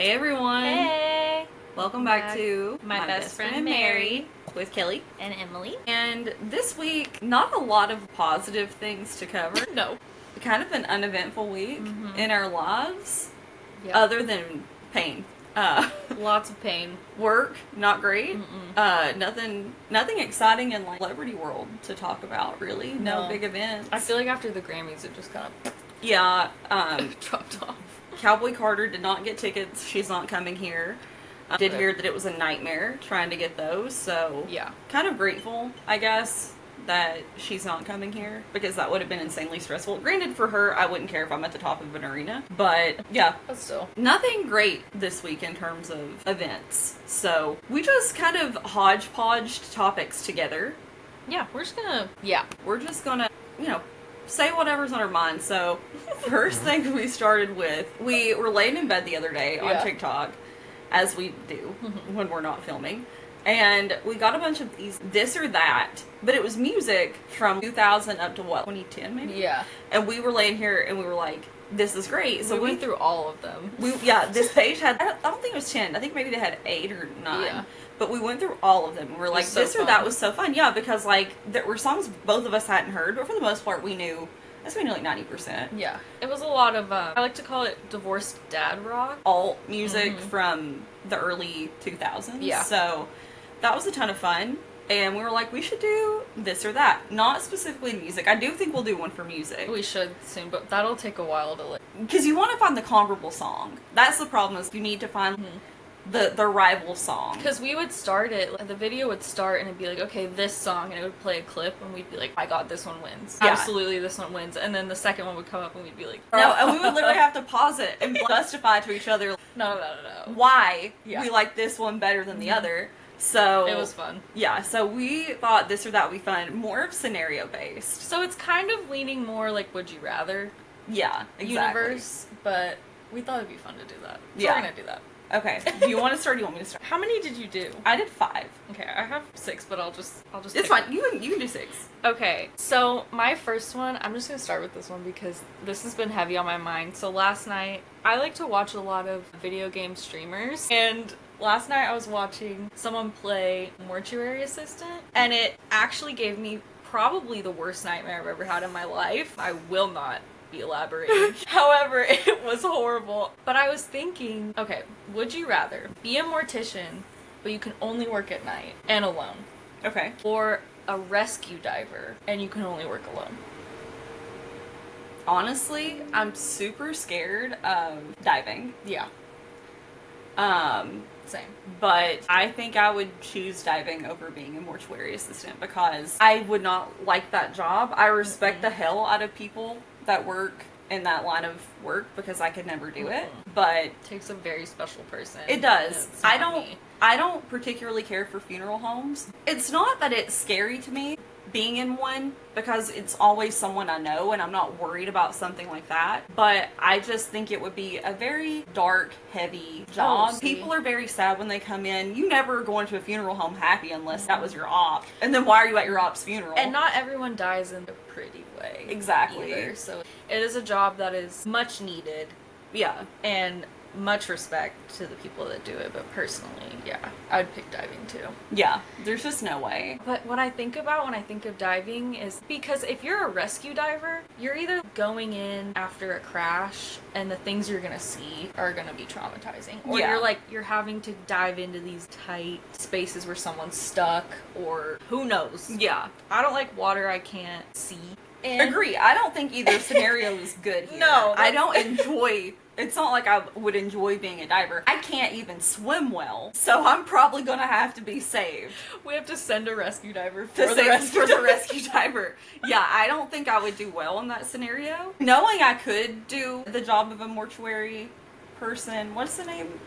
Hey everyone! Hey! Welcome back to My Best Friend Mary with Kelly. And Emily. And this week, not a lot of positive things to cover. No. Kind of an uneventful week in our lives, Yep. other than pain. Lots of pain. Work, not great. Nothing exciting in like celebrity world to talk about. Really, no big events. I feel like after the Grammys, it just kind of dropped off. Cowboy Carter did not get tickets. She's not coming here. I did hear that it was a nightmare trying to get those, so Yeah. kind of grateful, I guess, that she's not coming here, because that would have been insanely stressful. Granted, for her, I wouldn't care if I'm at the top of an arena, but yeah. But still. Nothing great this week in terms of events, so we just kind of hodgepodged topics together. Yeah, we're just gonna, We're just gonna, say whatever's on our mind. So, first thing we started with, we were laying in bed the other day on TikTok, as we do when we're not filming, and we got a bunch of these this or that, but it was music from 2000 up to what, 2010 maybe? Yeah. And we were laying here and we were like, this is great. So we went through all of them. This page had, I don't think it was 10, I think maybe they had 8 or 9. Yeah. But we went through all of them. And we were like, this or that was so fun. Yeah, because like there were songs both of us hadn't heard, but for the most part we knew. I think we knew like 90%. Yeah. It was a lot of, I like to call it divorced dad rock. Alt music from the early 2000s. Yeah. So that was a ton of fun. And we were like, we should do this or that. Not specifically music. I do think we'll do one for music. We should soon, but that'll take a while to like. Because you want to find the comparable song. That's the problem, is you need to find the rival song. Because we would start it, the video would start and it'd be like, okay, this song, and it would play a clip, and we'd be like, my god, this one wins. Yeah. Absolutely, this one wins. And then the second one would come up and we'd be like, No, and we would literally have to pause it and justify to each other no. why Yeah. we like this one better than the other. So It was fun. Yeah, so we thought this or that would be fun. More of scenario based. So it's kind of leaning more like Would You Rather Yeah, exactly. universe, but we thought it'd be fun to do that. So Yeah. we're gonna do that. Okay. Do you want to start or do you want me to start? How many did you do? I did 5. Okay, I have 6, but I'll just It's pick fine. one. You can do 6. Okay, so my first one, I'm just gonna start with this one because this has been heavy on my mind. So last night, I like to watch a lot of video game streamers, and last night I was watching someone play Mortuary Assistant, and it actually gave me probably the worst nightmare I've ever had in my life. I will not be elaborating. However, it was horrible. But I was thinking, okay, would you rather be a mortician, but you can only work at night and alone? Okay. Or a rescue diver, and you can only work alone? Honestly, I'm super scared of diving. Yeah. Same. But I think I would choose diving over being a mortuary assistant, because I would not like that job. I respect the hell out of people that work in that line of work, because I could never do it. But It takes a very special person. it does. It's I not don't me. I don't particularly care for funeral homes. It's not that it's scary to me being in one, because it's always someone I know and I'm not worried about something like that. But I just think it would be a very dark, heavy job. see. People are very sad when they come in. You never go into a funeral home happy unless that was your op. And then why are you at your op's funeral? And not everyone dies in a pretty way. Exactly. Either. So it is a job that is much needed, yeah. and much respect to the people that do it, but personally, yeah, I would pick diving too. Yeah. There's just no way. But what I think about when I think of diving is, because if you're a rescue diver, you're either going in after a crash and the things you're gonna see are gonna be traumatizing, or Yeah. you're having to dive into these tight spaces where someone's stuck, or who knows. Yeah. I don't like water I can't see. And Agree. I don't think either scenario is good here. No, I don't enjoy. It's not like I would enjoy being a diver. I can't even swim well, so I'm probably gonna have to be saved. we have to send a rescue diver To for the save rescue for the rescue diver. Yeah, I don't think I would do well in that scenario. Knowing I could do the job of a mortuary person, what's the name?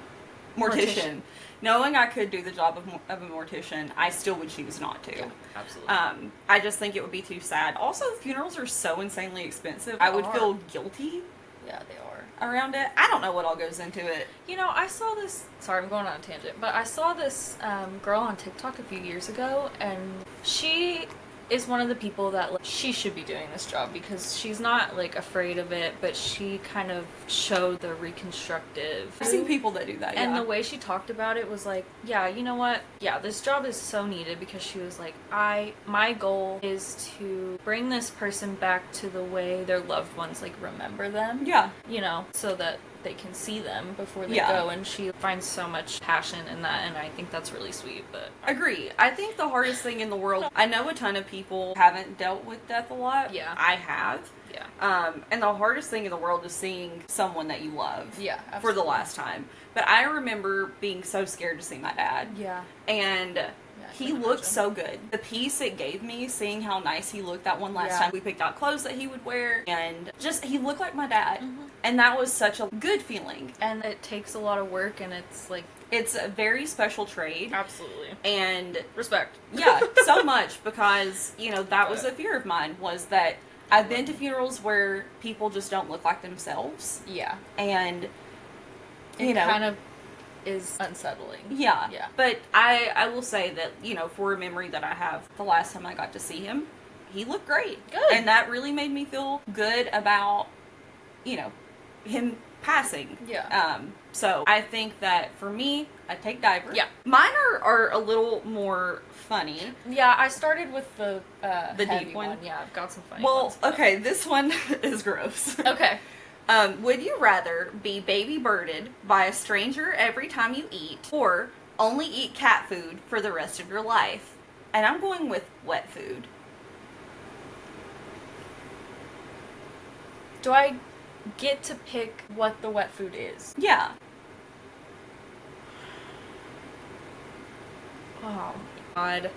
Mortician. Knowing I could do the job of a mortician, I still would choose not to. Yeah, absolutely. I just think it would be too sad. Also, funerals are so insanely expensive. I would feel guilty Yeah, they are. around it. I don't know what all goes into it. You know, I saw this. Sorry, I'm going on a tangent, but I saw this girl on TikTok a few years ago, and she is one of the people that like, she should be doing this job because she's not like afraid of it, but she kind of showed the reconstructive. I've seen people that do that, and the way she talked about it was like, yeah, you know what? Yeah, this job is so needed because she was like, my goal is to bring this person back to the way their loved ones like remember them. Yeah. You know, so that they can see them before they Yeah. go, and she finds so much passion in that, and I think that's really sweet. But Agree. I think the hardest thing in the world, I know a ton of people haven't dealt with death a lot. Yeah. I have. yeah, And the hardest thing in the world is seeing someone that you love yeah, for the absolutely. last time. But I remember being so scared to see my dad. Yeah, And I he can looked imagine. so good. The peace it gave me, seeing how nice he looked that one last Yeah. time. We picked out clothes that he would wear, and just, he looked like my dad. Mm-hmm. And that was such a good feeling. and it takes a lot of work, and it's like It's a very special trade. absolutely And respect. yeah, so much, because, you know, that was a fear of mine, was that I've been to funerals where people just don't look like themselves. Yeah, And, it you know, kind of is unsettling. yeah. Yeah. But I will say that, you know, for a memory that I have, the last time I got to see him, he looked great. Good. And that really made me feel good about, you know, him passing. Yeah. So I think that for me, I take Diver. Yeah. Mine are a little more funny. Yeah, I started with the The heavy deep one? Yeah, I've got some funny Well, ones. but- okay, this one is gross. Okay. Would you rather be baby birded by a stranger every time you eat, or only eat cat food for the rest of your life? And I'm going with wet food. Do I get to pick what the wet food is? Yeah. Oh my god.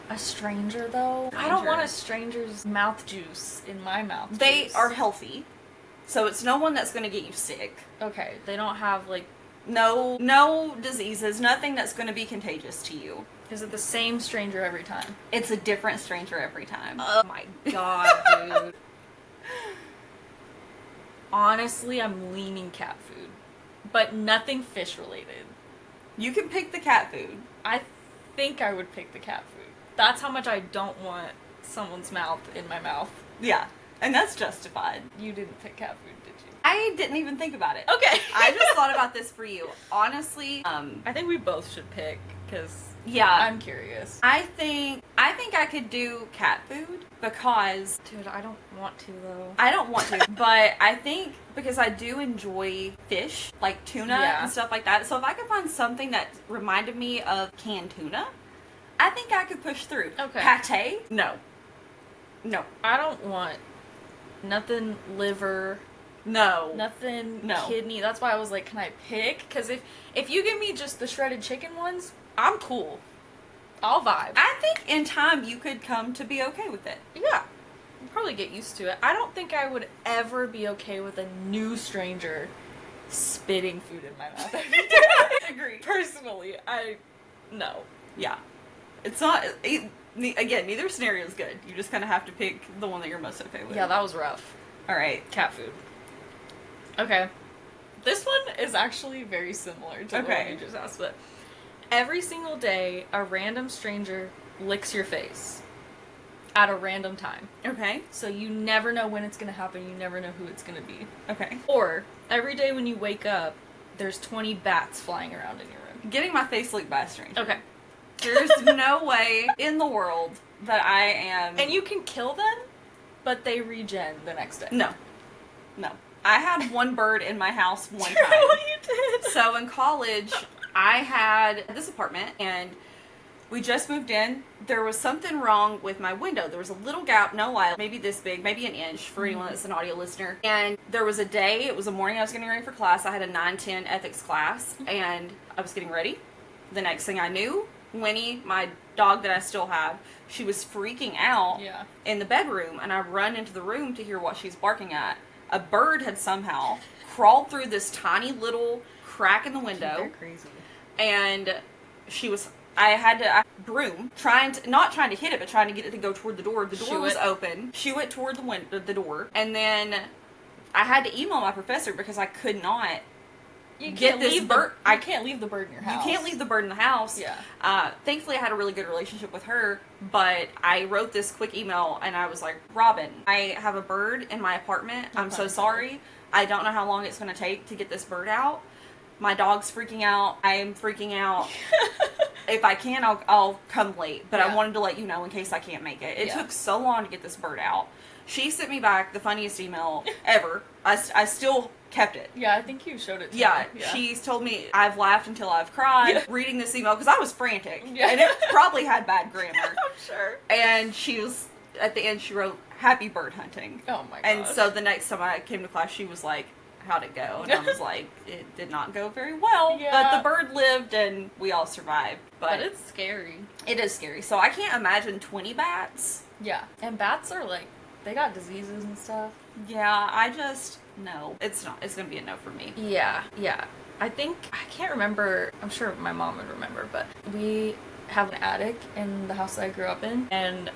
A stranger though? I don't want a stranger's mouth juice in my mouth. They juice. are healthy, so it's no one that's going to get you sick. Okay, they don't have like. No diseases, nothing that's going to be contagious to you. Is it the same stranger every time? It's a different stranger every time. Oh my god, dude. Honestly, I'm leaning cat food, but nothing fish related. You can pick the cat food. I think I would pick the cat food. That's how much I don't want someone's mouth in my mouth. Yeah, and that's justified. You didn't pick cat food, did you? I didn't even think about it. Okay. I just thought about this for you. Honestly, I think we both should pick because yeah. I'm curious. I think I could do cat food because Dude, I don't want to though. I don't want to, but I think because I do enjoy fish, like tuna Yeah. and stuff like that. So if I could find something that reminded me of canned tuna, I think I could push through. Okay. Pate? No. No. I don't want nothing liver, No. nothing No. kidney. That's why I was like, can I pick? Because if you give me just the shredded chicken ones, I'm cool. I'll vibe. I think in time you could come to be okay with it. Yeah. I'll probably get used to it. I don't think I would ever be okay with a new stranger spitting food in my mouth every day. Agree. Personally, no. Yeah. It's not, again, neither scenario is good. You just kind of have to pick the one that you're most okay with. Yeah, that was rough. All right. Cat food. Okay. This one is actually very similar to the one Okay. you just asked, but every single day, a random stranger licks your face at a random time. Okay. So you never know when it's going to happen. You never know who it's going to be. Okay. Or every day when you wake up, there's 20 bats flying around in your room. Getting my face licked by a stranger. Okay. There's no way in the world that I am. And you can kill them, but they regen the next day. No. No. I had one bird in my house one time. you did. So in college, I had this apartment and we just moved in. There was something wrong with my window. There was a little gap, no lie, maybe this big, maybe an inch for anyone that's an audio listener. And there was a day, it was a morning I was getting ready for class. I had a 9-10 ethics class and I was getting ready. The next thing I knew, Winnie, my dog that I still have, she was freaking out Yeah. in the bedroom, and I run into the room to hear what she's barking at. A bird had somehow crawled through this tiny little crack in the window, They're crazy. and I had to broom, not trying to hit it, but trying to get it to go toward the door. The door Shoo was it. open. Shoo it toward the door, and then I had to email my professor because I could not You get can't this leave bird. I can't leave the bird in your house. You can't leave the bird in the house. Yeah. Thankfully, I had a really good relationship with her, but I wrote this quick email and I was like, Robin, I have a bird in my apartment. I'm so sorry. I don't know how long it's going to take to get this bird out. My dog's freaking out. I am freaking out. If I can, I'll come late. But I wanted to let you know in case I can't make it. It took so long to get this bird out. She sent me back the funniest email ever. I still kept it. Yeah, I think you showed it to me. Yeah, she's told me I've laughed until I've cried reading this email because I was frantic. Yeah. And it probably had bad grammar. I'm sure. And she was, at the end, she wrote, happy bird hunting. Oh my god. And so the next time I came to class, she was like, how'd it go? And I was like, it did not go very well. Yeah. But the bird lived and we all survived. But it's scary. It is scary. So I can't imagine 20 bats. Yeah. And bats are like, they got diseases and stuff. Yeah, I just, no. It's not. It's going to be a no for me. Yeah, yeah. I can't remember, I'm sure my mom would remember, but we have an attic in the house that I grew up in, and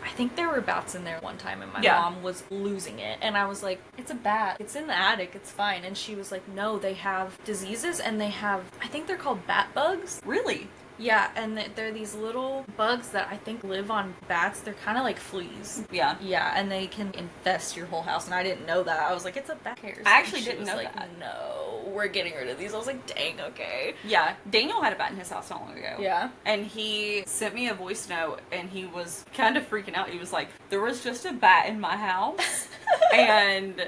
I think there were bats in there one time, and my mom was losing it, and I was like, it's a bat, it's in the attic, it's fine, and she was like, no, they have diseases, and they have, I think they're called bat bugs. Really? Yeah, and they're these little bugs that I think live on bats. They're kind of like fleas. Yeah. Yeah, and they can infest your whole house, and I didn't know that. I was like, it's a bat. I actually didn't know like, that. No, we're getting rid of these. I was like, dang, okay. Yeah, Daniel had a bat in his house not long ago. Yeah. And he sent me a voice note, and he was kind of freaking out. He was like, there was just a bat in my house, and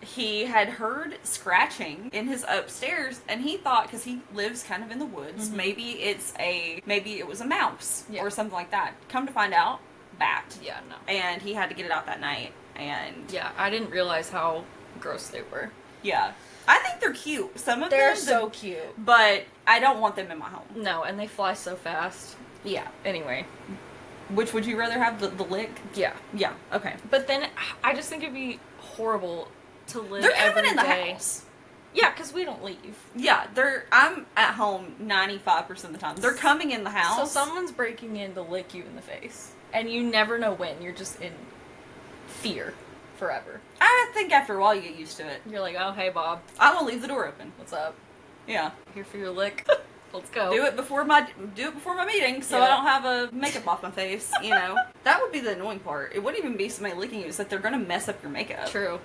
he had heard scratching in his upstairs, and he thought, because he lives kind of in the woods, maybe it was a mouse or something like that. Come to find out, bat. Yeah, no. And he had to get it out that night, and yeah, I didn't realize how gross they were. Yeah. I think they're cute. Some of them. They're so cute. But I don't want them in my home. No, and they fly so fast. Yeah. Anyway. Which would you rather have, the lick? Yeah. Yeah, okay. But then, I just think it'd be horrible to live They're every coming in the day. house. Yeah, because we don't leave. Yeah, I'm at home 95% of the time. They're coming in the house. So someone's breaking in to lick you in the face. And you never know when. You're just in fear forever. I think after a while you get used to it. You're like, oh, hey, Bob. I will leave the door open. What's up? Yeah. Here for your lick. Let's go. Do it before my meeting, so I don't have a makeup off my face, you know. That would be the annoying part. It wouldn't even be somebody licking you. It's like they're going to mess up your makeup. True.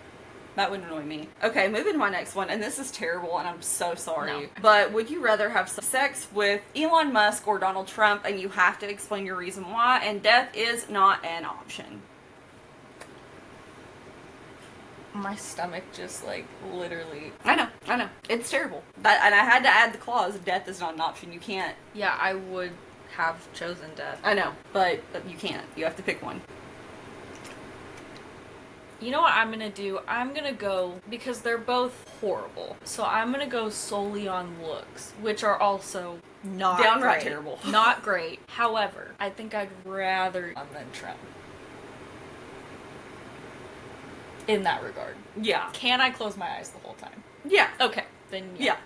That would annoy me. Okay, moving to my next one, and this is terrible, and I'm so sorry. No. But would you rather have sex with Elon Musk or Donald Trump, and you have to explain your reason why, and death is not an option? My stomach just, like, literally... I know. It's terrible. And I had to add the clause, death is not an option. You can't... Yeah, I would have chosen death. I know, but you can't. You have to pick one. You know what I'm gonna do? I'm gonna go, because they're both horrible, so I'm gonna go solely on looks, which are also not downright great. terrible. Not great. However, I think I'd rather than Trump. In that regard. Yeah. Can I close my eyes the whole time? Yeah. Okay, then Yeah.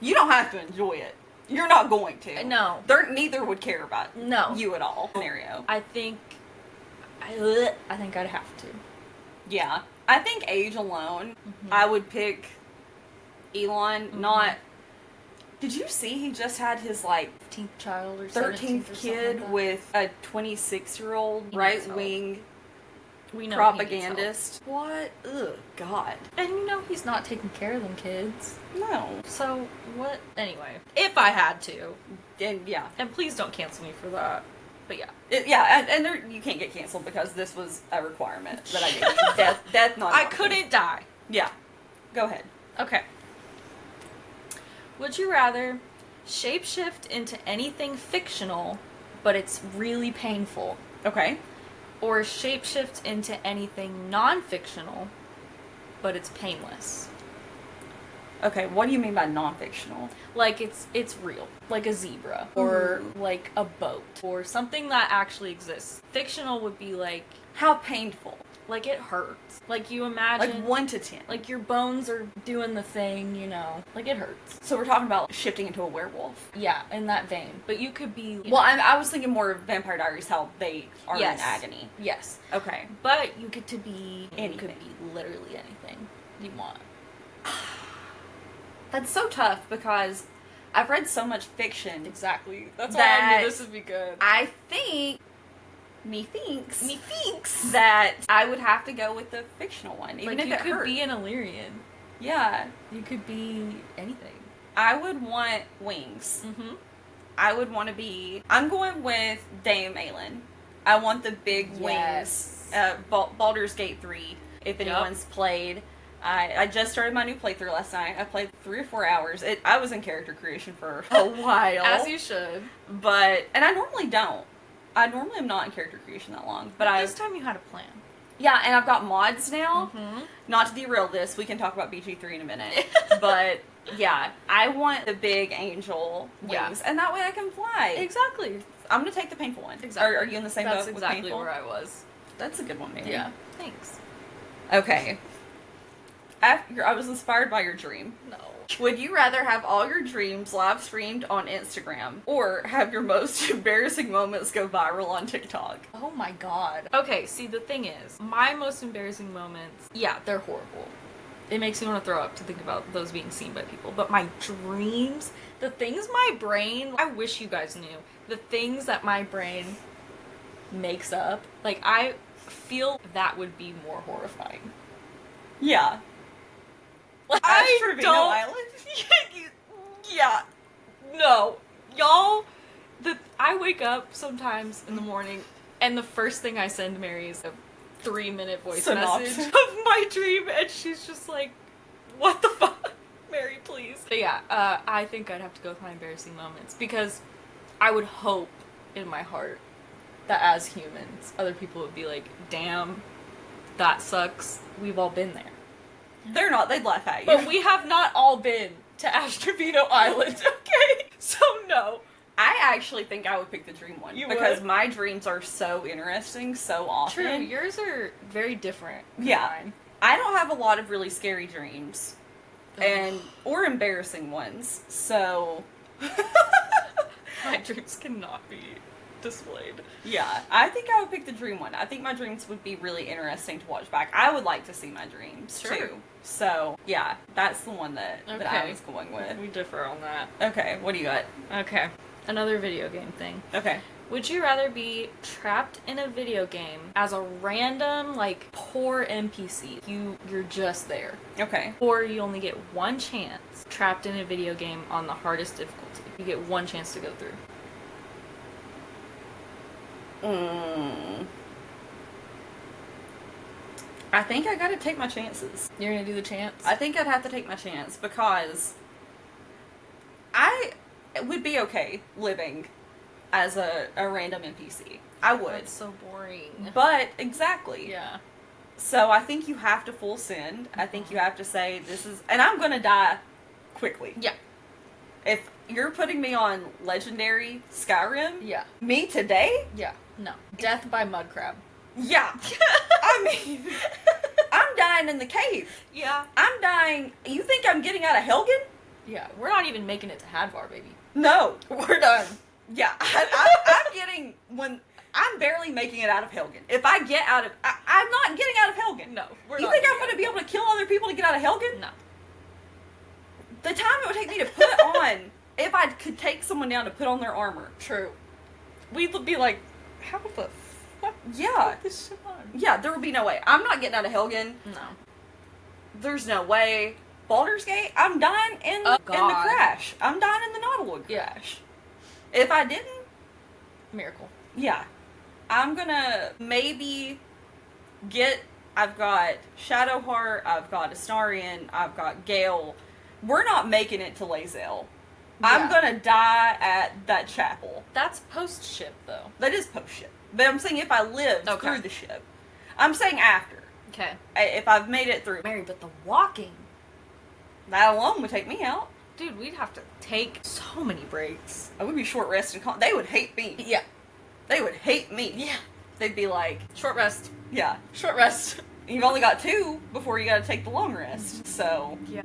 You don't have to enjoy it. You're not going to. No. Neither would care about you at all. Scenario. I think I'd have to. Yeah. I think age alone, I would pick Elon, not... Did you see he just had his, 13th child or 13th kid like with a 26-year-old right-wing we know propagandist? What? Ugh, God. And he's not taking care of them kids. No. So, what? Anyway. If I had to. And, yeah. And please don't cancel me for that. But yeah. And you can't get canceled because this was a requirement that I did. Death not. I couldn't die. Yeah. Go ahead. Okay. Would you rather shapeshift into anything fictional, but it's really painful? Okay. Or shapeshift into anything non-fictional, but it's painless? Okay, what do you mean by non-fictional? Like it's real. Like a zebra. Or like a boat. Or something that actually exists. Fictional would be like... How painful? Like it hurts. Like you imagine... Like 1 to 10. Like your bones are doing the thing, Like it hurts. So we're talking about shifting into a werewolf. Yeah, in that vein. But you could be... Well, I was thinking more of Vampire Diaries, how they are in agony. Yes. Okay. But you get to be... Anything. You could be literally anything you want. That's so tough because I've read so much fiction. Exactly. That's why I That- knew this would be good. I think, methinks that I would have to go with the fictional one, even Like, if you it could hurt. be an Illyrian. Yeah, You could be anything. I would want wings. Mm-hmm. I would want to be. I'm going with Dame Aelin. I want the big Yes. wings. Baldur's Gate 3. If anyone's played, I just started my new playthrough last night. I played 3 or 4 hours. I was in character creation for a while, As you should. and I normally don't. I normally am not in character creation that long, but This time you had a plan. yeah, and I've got mods now. Mm-hmm. Not to derail this, we can talk about BG3 in a minute. But yeah, I want the big angel wings, Yeah. and that way I can fly. Exactly. I'm gonna take the painful one. Exactly. Are you in the same That's boat with exactly painful? where I was. That's a good one, Mary. Yeah. Thanks. Okay. I was inspired by your dream. No. Would you rather have all your dreams live streamed on Instagram or have your most embarrassing moments go viral on TikTok? Oh my god. Okay, see, the thing is, my most embarrassing moments, yeah, they're horrible. It makes me want to throw up to think about those being seen by people. But my dreams, the things my brain, I wish you guys knew, the things that my brain makes up, like, I feel that would be more horrifying. Yeah. Like, Ash Trevino Island? Yeah. No. Y'all, I wake up sometimes in the morning, and the first thing I send Mary is a 3-minute voice Synopsis. message of my dream, and she's just like, what the fuck? Mary, please. But yeah, I think I'd have to go with my embarrassing moments, because I would hope in my heart that as humans, other people would be like, damn, that sucks. We've all been there. They're not. They'd laugh at you. But we have not all been to Ash Trevino Island, okay? So no. I actually think I would pick the dream one. You because would? my dreams are so interesting so often. True, yours are very different than Yeah. mine. I don't have a lot of really scary dreams. Or embarrassing ones. So My dreams cannot be displayed. yeah, I think I would pick the dream one. I think my dreams would be really interesting to watch back. I would like to see my dreams True. too. So yeah, that's the one that I Okay. was going with. We differ on that. Okay, what do you got? Okay. Another video game thing. Okay. Would you rather be trapped in a video game as a random, like, poor NPC? You're just there. Okay. Or you only get one chance trapped in a video game on the hardest difficulty. You get one chance to go through. I think I gotta take my chances. You're gonna do the chance? I think I'd have to take my chance because I would be okay living as a random NPC. I would. That's so boring. But, exactly. Yeah. So I think you have to full send. I think you have to say this is, and I'm gonna die quickly. Yeah. If you're putting me on legendary Skyrim, Yeah. me today, Yeah. No. Death by mud crab. yeah. I mean, I'm dying in the cave. Yeah. I'm dying. You think I'm getting out of Helgen? Yeah. We're not even making it to Hadvar, baby. No. We're done. Yeah, I'm getting I'm barely making it out of Helgen. If I get out of, I'm not getting out of Helgen. No. We're You not think I'm getting going to out be able to kill other people to get out of Helgen? No. The time it would take me to put on, if I could take someone down to put on their armor. True. We'd be like, how the fuck? Yeah. Put this shit on. Yeah, there would be no way. I'm not getting out of Helgen. No. There's no way. Baldur's Gate, I'm dying in Oh, the God. crash. I'm dying in the Nautilus Yeah. crash. If I didn't, Miracle. yeah. I'm gonna maybe I've got Shadowheart, I've got Astarion, I've got Gale. We're not making it to Lae'zel. I'm Yeah. gonna die at that chapel. That's post ship, though. That is post ship. But I'm saying if I lived Okay. through the ship. I'm saying after. Okay. If I've made it through. Mary, but the walking. That alone would take me out. Dude, we'd have to take so many breaks. I would be short rested. They would hate me. Yeah. They would hate me. Yeah. They'd be like, Short rest. yeah, Short rest. you've only got 2 before you gotta take the long rest. So, Yeah.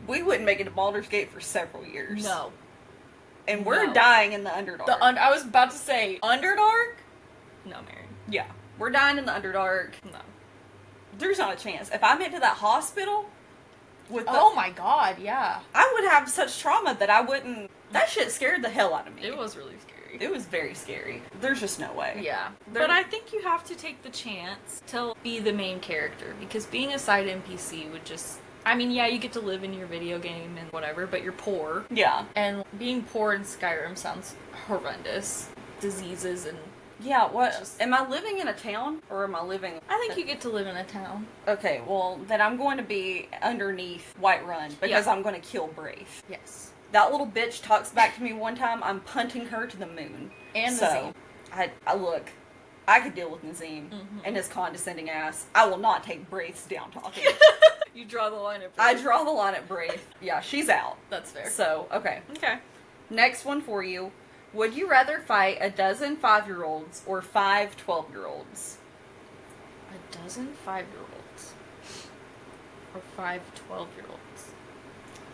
we wouldn't make it to Baldur's Gate for several years. No. And we're No. dying in the Underdark. I was about to say, Underdark? No, Mary. Yeah. We're dying in the Underdark. No. There's not a chance. If I made it to that hospital, With the, Oh my god, yeah. I would have such trauma that I wouldn't. That shit scared the hell out of me. It was really scary. It was very scary. There's just no way. Yeah. There- But I think you have to take the chance to be the main character, because being a side NPC would just... I mean, yeah, you get to live in your video game and whatever, but you're poor. Yeah. And being poor in Skyrim sounds horrendous. Diseases and... Yeah, what? Just- Am I living in a town or am I living? I think you get to live in a town. Okay, well, then I'm going to be underneath Whiterun because Yeah. I'm going to kill Braith. Yes. That little bitch talks back to me one time, I'm punting her to the moon. And So, I look, I could deal with Nazim and his condescending ass. I will not take Braith's down talking. You draw the line at I draw the line at Braith. Yeah, she's out. That's fair. So, okay. Okay. Next one for you. Would you rather fight a dozen 5-year-olds or 5 12-year-olds? A dozen 5-year-olds. Or 5 12-year-olds.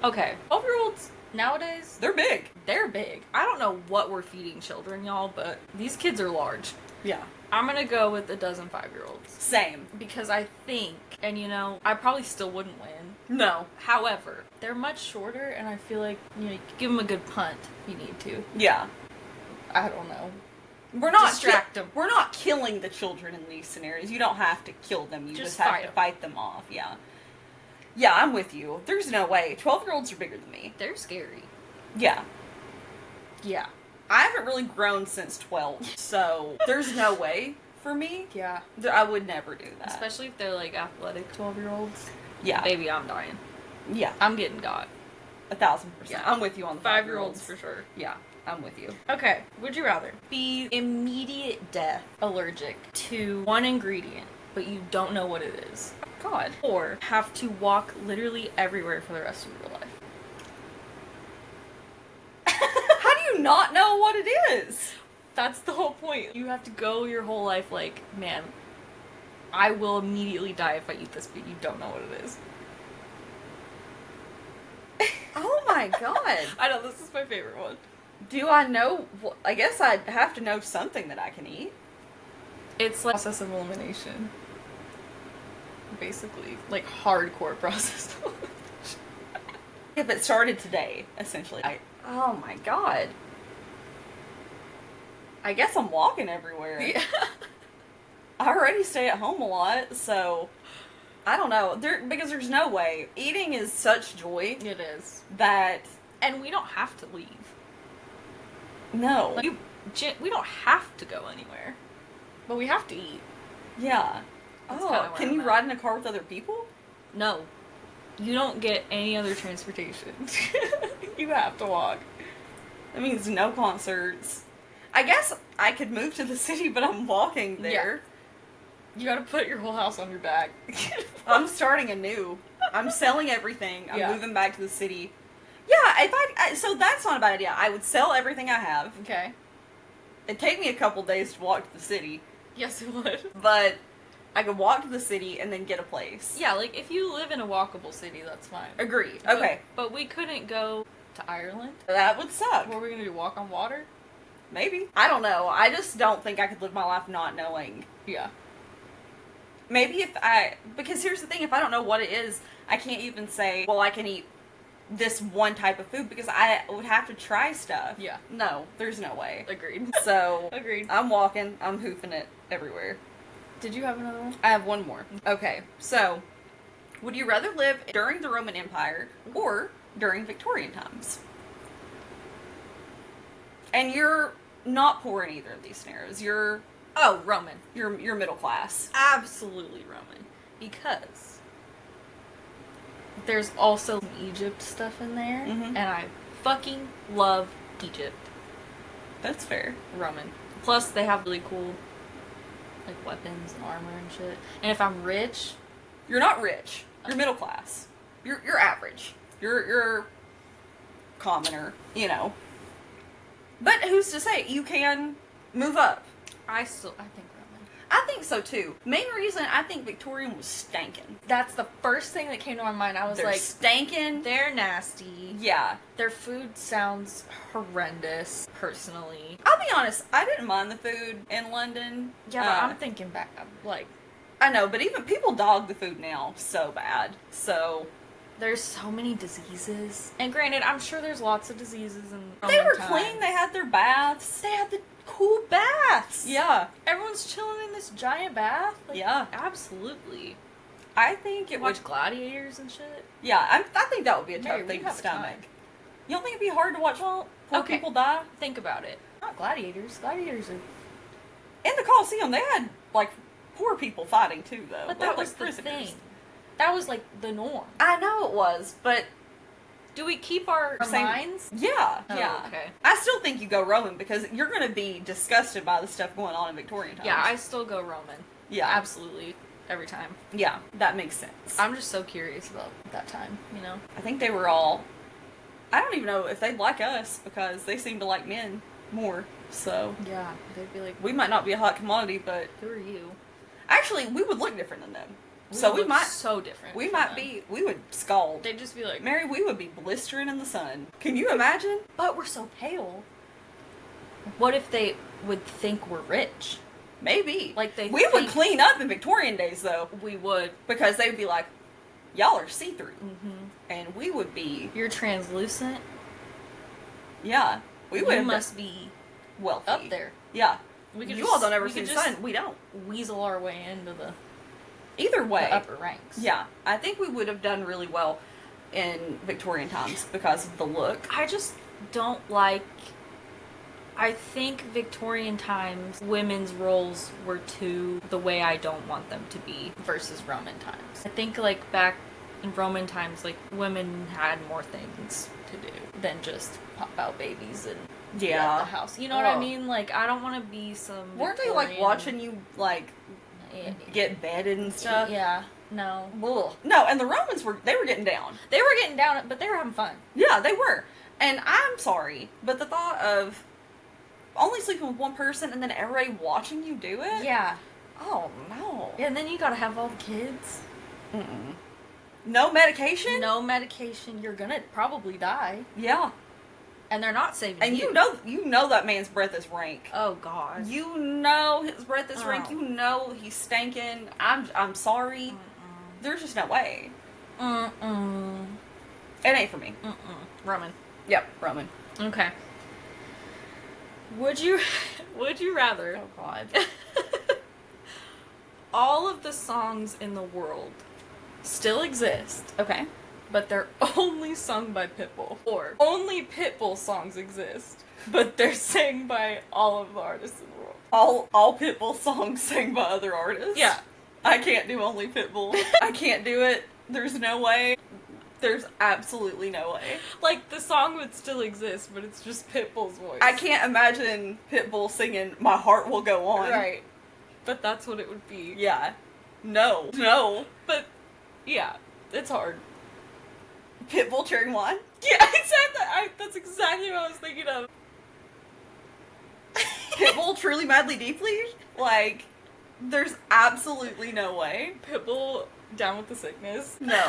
Okay. 12-year-olds nowadays, They're big. they're big. I don't know what we're feeding children, y'all, but these kids are large. Yeah. I'm gonna go with a dozen 5-year-olds. Same. Because I think, and you know, I probably still wouldn't win. No. However, they're much shorter, and I feel like, you know, you could give them a good punt if you need to. Yeah. I don't know. We're not Distract them. We're not killing the children in these scenarios. You don't have to kill them. You Just just have fight to 'em. fight them off. Yeah. Yeah, I'm with you. There's no way. 12-year-olds are bigger than me. They're scary. Yeah. Yeah. I haven't really grown since 12, so there's no way for me. Yeah. I would never do that. Especially if they're like athletic 12-year-olds. Yeah. Baby, I'm dying. Yeah. I'm getting got. 1,000%. Yeah. I'm with you on the 5-year-olds 5-year-olds. for sure. Yeah, I'm with you. Okay. Would you rather be immediate death allergic to one ingredient, but you don't know what it is? God. Or have to walk literally everywhere for the rest of your life? How do you not know what it is? That's the whole point. You have to go your whole life like, man, I will immediately die if I eat this, but you don't know what it is. Oh my god. I know, this is my favorite one. Do I know? Well, I guess I have to know something that I can eat. It's like process of elimination. Basically, like hardcore process of elimination. If it started today, essentially. Oh my god. I guess I'm walking everywhere. Yeah. I already stay at home a lot, so I don't know. Because there's no way. Eating is such joy It is. that And we don't have to leave. no. Like, we don't have to go anywhere. But we have to eat. Yeah. That's kinda Oh, where can I'm you at. ride in a car with other people? No. You don't get any other transportation. You have to walk. That means no concerts. I guess I could move to the city, but I'm walking there. You gotta put your whole house on your back. I'm starting anew. I'm selling everything. I'm Yeah. moving back to the city. Yeah, so that's not a bad idea. I would sell everything I have. Okay. It'd take me a couple days to walk to the city, Yes, it would. but I could walk to the city and then get a place. Yeah, like if you live in a walkable city, that's fine. Agreed. Okay. But we couldn't go to Ireland. That would suck. What were we gonna do? Walk on water? Maybe. I don't know. I just don't think I could live my life not knowing. Yeah. Maybe because here's the thing, if I don't know what it is, I can't even say, well, I can eat this one type of food because I would have to try stuff. Yeah. No, there's no way. Agreed. So, Agreed. I'm walking, I'm hoofing it everywhere. Did you have another one? I have one more. Okay, so, would you rather live during the Roman Empire or during Victorian times? And you're not poor in either of these scenarios. You're Roman. middle class. Absolutely Roman. Because there's also some Egypt stuff in there, Mhm. and I fucking love Egypt. That's fair. Roman. Plus, they have really cool, like, weapons and armor and shit. And if I'm rich, You're not rich. You're middle class. You're average. You're commoner, you know. But who's to say you can move up? I think Roman. I think so too. Main reason I think Victorian was stankin'. That's the first thing that came to my mind. I was They're like, stankin'. they're nasty. Yeah. Their food sounds horrendous, personally. I'll be honest, I didn't mind the food in London. Yeah, but I'm thinking back, like, I know, but even people dog the food now so bad. So, there's so many diseases. And granted, I'm sure there's lots of diseases in They were Roman clean. times. They had their baths. They had the cool baths. Yeah. Everyone's chilling in this giant bath. Like, Yeah. Absolutely. I think it Watch would. gladiators and shit. Yeah, I think that would be a Mary, tough we thing to have a time. stomach. You don't think it'd be hard to watch poor okay. people die? Think about it. Not gladiators. Gladiators are. In the Coliseum, they had, like, poor people fighting too, though. But They had, that was like, the prisoners. thing. That was like the norm. I know it was, but Do we keep our Same- minds? yeah, Oh, yeah. okay. I still think you go Roman because you're going to be disgusted by the stuff going on in Victorian times. Yeah, I still go Roman. Yeah. Absolutely. Every time. Yeah, that makes sense. I'm just so curious about that time, you know? I think they were all. I don't even know if they'd like us because they seem to like men more. So Yeah. They'd be like, we might not be a hot commodity, but who are you? actually we would look different than them. So we look might. so different. We from might them. be. We would scald. They'd just be like, Mary, we would be blistering in the sun. Can you imagine? but we're so pale. What if they would think we're rich? Maybe. Like they We would think- clean up in Victorian days though, We would. because they'd be like, "Y'all are see through," Mm-hmm. and we would be. You're translucent. Yeah, we would You have must be wealthy up there. Yeah, We could you just- all don't ever we see could the just sun. We don't. Weasel our way into the Either way, upper ranks. yeah, I think we would have done really well in Victorian times because of the look. I just don't like. I think Victorian times women's roles were too the way I don't want them to be versus Roman times. I think like back in Roman times, like women had more things to do than just pop out babies and be Yeah. at the house. You know what I Oh. mean? Like I don't want to be some. Weren't they like Victorian- watching you like Yeah. get bedded and stuff? Yeah. No. Ugh. No, and the Romans were getting down. They were getting down, but they were having fun. Yeah, they were. And I'm sorry, but the thought of only sleeping with one person and then everybody watching you do it? Yeah. Oh, no. And then you gotta have all the kids. Mm-mm. No medication? No medication. You're gonna probably die. Yeah. And they're not saving And you know that man's breath is rank. Oh God. You know his breath is rank. Oh. You know he's stinking. I'm sorry. There's just no way. Mm-mm. It ain't for me. Mm-mm. Roman. Yep, Roman. Okay. Would you rather Oh God. all of the songs in the world still exist, Okay. but they're only sung by Pitbull, or only Pitbull songs exist, but they're sang by all of the artists in the world? All Pitbull songs sang by other artists? Yeah. I can't do only Pitbull. I can't do it. There's no way. There's absolutely no way. Like the song would still exist, but it's just Pitbull's voice. I can't imagine Pitbull singing "My Heart Will Go On." Right. But that's what it would be. Yeah. No. No. But yeah, it's hard. Pitbull cheering one. Yeah, exactly. That's exactly what I was thinking of. Pitbull truly, madly, deeply. Like, there's absolutely no way. Pitbull down with the sickness. No.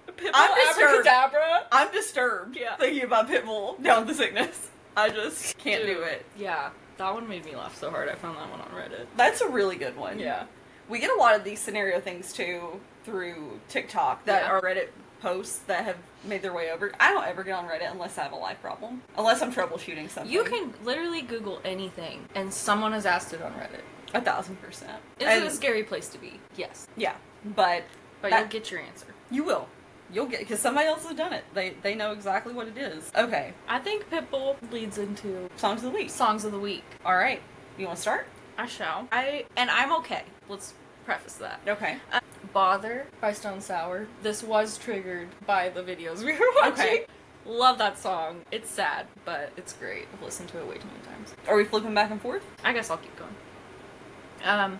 Pitbull I'm disturbed. abracadabra. I'm disturbed. Yeah. Thinking about Pitbull down with the sickness. I just can't do it. Yeah, that one made me laugh so hard. I found that one on Reddit. That's a really good one. Yeah. We get a lot of these scenario things too through TikTok that Yeah. are Reddit posts that have made their way over. I don't ever get on Reddit unless I have a life problem. Unless I'm troubleshooting something. You can literally Google anything, and someone has asked it on Reddit. 1,000%. It's And- a scary place to be. Yes, Yeah, but but that- you'll get your answer. you will. You'll get, because somebody else has done it. They know exactly what it is. Okay, I think Pitbull leads into songs of the week. songs of the week. All right, you want to start? I shall. I'm okay. Let's preface that. Okay. Bother by Stone Sour. This was triggered by the videos we were watching. Okay. Love that song. It's sad, but it's great. I've listened to it way too many times. Are we flipping back and forth? I guess I'll keep going.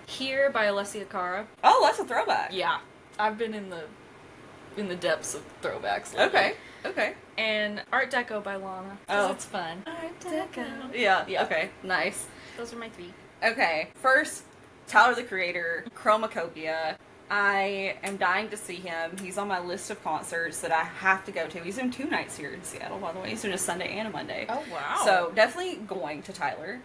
Here by Alessia Cara. Oh, that's a throwback. Yeah, I've been in the depths of throwbacks lately. Okay. Okay. And Art Deco by Lana. 'Cause Oh. it's fun. Art Deco. Yeah. Yeah. Okay. Nice. Those are my three. Okay, first, Tyler the Creator, Chromacopia. I am dying to see him. He's on my list of concerts that I have to go to. He's doing 2 nights here in Seattle, by the way. He's doing a Sunday and a Monday. Oh wow. So definitely going to Tyler.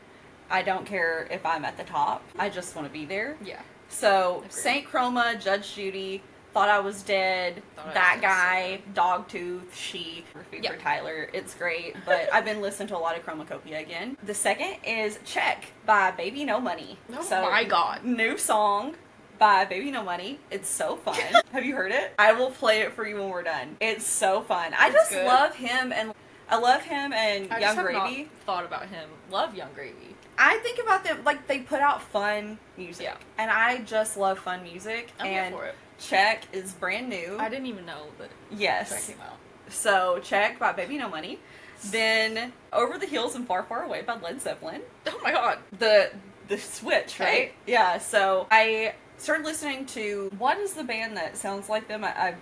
I don't care if I'm at the top. I just want to be there. yeah. So Agreed. Saint Chroma, Judge Judy, Thought I Was Dead, Thought I Was That Dead, Guy, Dogtooth, She, Yeah. for Tyler. It's great, but I've been listening to a lot of Chromacopia again. The second is Check by Baby No Money. Oh my God. New song by Baby No Money. It's so fun. Have you heard it? I will play it for you when we're done. It's so fun. I It's just good. love him and I Young just have Gravy. not thought about him. Love Young Gravy. I think about them like they put out fun music, Yeah. and I just love fun music. I'm here and for it. Check is brand new. I didn't even know that Yes. that came out. So Check by Baby No Money. Then Over the Hills and Far Far Away by Led Zeppelin. Oh my God. The switch, right? Right. Yeah. So I started listening to, what is the band that sounds like them? I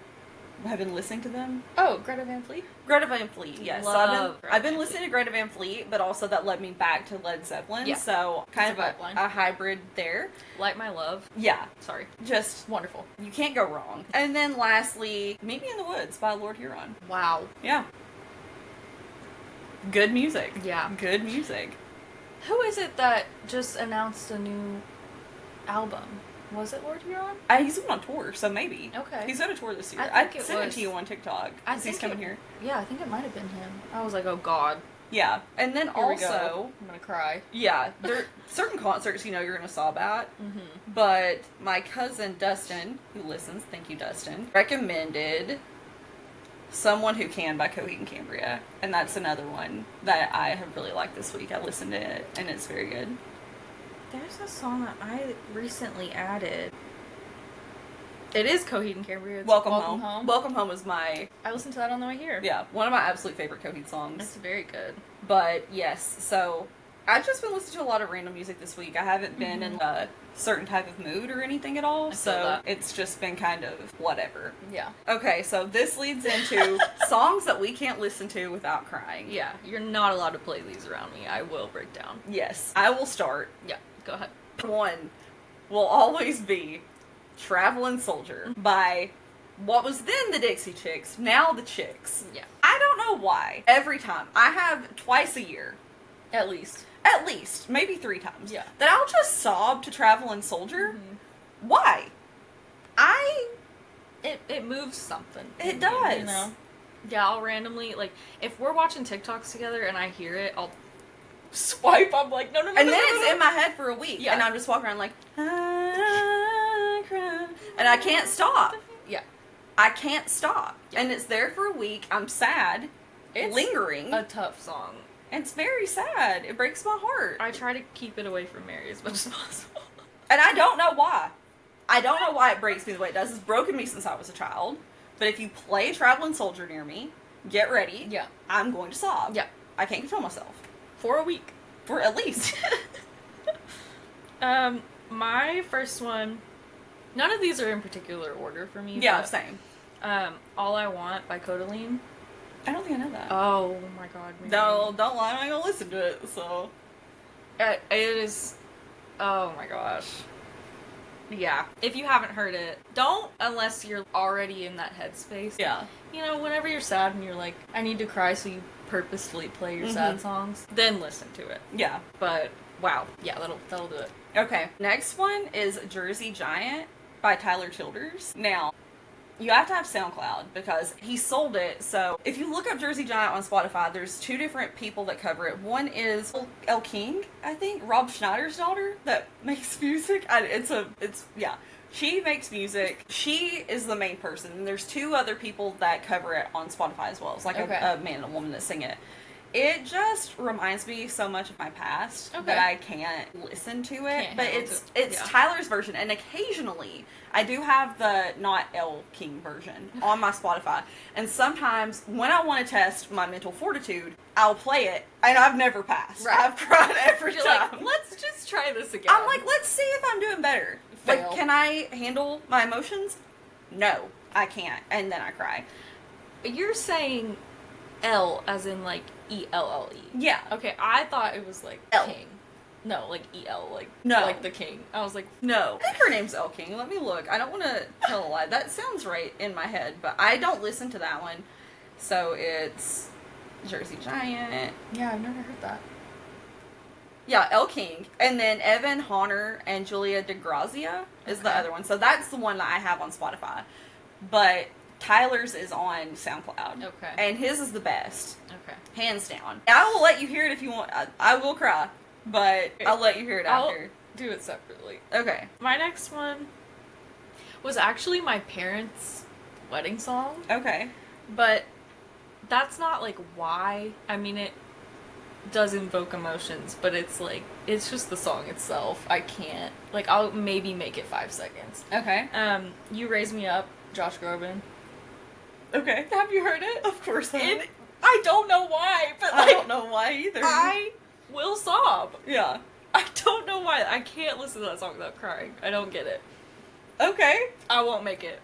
have been listening to them. Oh, Greta Van Fleet. Greta Van Fleet, yes. So Love Greta I've been Van listening to Greta Van Fleet, but also that led me back to Led Zeppelin. Yeah. So kind It's of a pipeline. a hybrid there. Light My Love. Yeah. Sorry. Just, Wonderful. you can't go wrong. And then lastly, Meet Me in the Woods by Lord Huron. Wow. Yeah. Good music. Yeah. Good music. Who is it that just announced a new album? Was it Lord Huron? He's on tour, so maybe. Okay. He's on a tour this year. I I think it sent it was- to you on TikTok. I 'cause he's think coming here. Yeah, I think it might have been him. I was like, oh God. Yeah. And then Here we also, go. I'm gonna cry. yeah, there are certain concerts you're gonna sob at. Mm-hmm. But my cousin Dustin, who listens, thank you Dustin, recommended Someone Who Can by Coheed and Cambria. And that's another one that I have really liked this week. I listened to it and it's very good. There's a song that I recently added. It is Coheed and Cambria. It's Welcome Home. Welcome Home is my, I listened to that on the way here. yeah, one of my absolute favorite Coheed songs. It's very good. But yes, so I've just been listening to a lot of random music this week. I haven't been in a certain type of mood or anything at all, I feel so that. it's just been kind of whatever. Yeah. Okay, so this leads into songs that we can't listen to without crying. Yeah, you're not allowed to play these around me. I will break down. Yes, I will start. Yeah, go ahead. One will always be Traveling Soldier by what was then the Dixie Chicks, now the Chicks. Yeah. I don't know why. Every time. I have twice a year. At least. At least, maybe 3 times. Yeah. That I'll just sob to Traveling Soldier. Why? It moves something. It in me, does. You know? Yeah, I'll randomly, like, if we're watching TikToks together and I hear it, I'll swipe. I'm like, no. And then it's in my head for a week. Yeah. And I'm just walking around like, I cry. And I can't stop. Yeah. I can't stop. Yeah. And it's there for a week. I'm sad. It's lingering. a tough song. It's very sad. It breaks my heart. I try to keep it away from Mary as much as possible. And I don't know why. I don't know why it breaks me the way it does. It's broken me since I was a child. But if you play Traveling Soldier near me, get ready. Yeah. I'm going to sob. Yeah. I can't control myself. For a week. For at least. My first one, none of these are in particular order for me. Yeah, but, same. All I Want by Codaline. I don't think I know that. Oh my God. Mary. No, don't lie. I'm not going to listen to it, so. It is. Oh my gosh. Yeah. If you haven't heard it, don't unless you're already in that headspace. Yeah. You know, whenever you're sad and you're like, I need to cry, so you purposefully play your sad songs, then listen to it. Yeah. But wow. Yeah, that'll do it. Okay. Next one is Jersey Giant by Tyler Childers. Now, you have to have SoundCloud because he sold it. So if you look up Jersey Giant on Spotify, there's 2 different people that cover it. One is Elle King, I think, Rob Schneider's daughter that makes music. Yeah. She makes music. She is the main person. And there's 2 other people that cover it on Spotify as well. It's like Okay. a man and a woman that sing it. It just reminds me so much of my past Okay. that I can't listen to it. Can't But handle it's it. Yeah. Tyler's version, and occasionally I do have the not Elle King version on my Spotify. And sometimes when I want to test my mental fortitude, I'll play it, and I've never passed. Right. I've cried every You're time. like, let's just try this again. I'm like, let's see if I'm doing better. Fail. Like, can I handle my emotions? No, I can't. And then I cry. You're saying L as in like ELLE. Yeah. Okay, I thought it was like L. king. No, like EL, like No. like the king. I was like, No. I think her name's Elle King. Let me look. I don't want to tell a lie. That sounds right in my head, but I don't listen to that one. So it's Jersey Giant. yeah, I've never heard that. Yeah, Elle King. And then Evan Honor and Julia DeGrazia is the Okay. other one. So that's the one that I have on Spotify. but Tyler's is on SoundCloud. Okay. And his is the best. Okay. Hands down. I will let you hear it if you want. I will cry, but I'll let you hear it after. Do it separately. Okay. My next one was actually my parents' wedding song. Okay. But that's not, like, why. I mean, it does invoke emotions, but it's, like, it's just the song itself. I can't. Like, I'll maybe make it 5 seconds. Okay. You Raise Me Up, Josh Groban. Okay. Have you heard it? Of course I have. I don't know why, but, I like, don't know why either. I will sob. Yeah. I don't know why. I can't listen to that song without crying. I don't get it. Okay. I won't make it.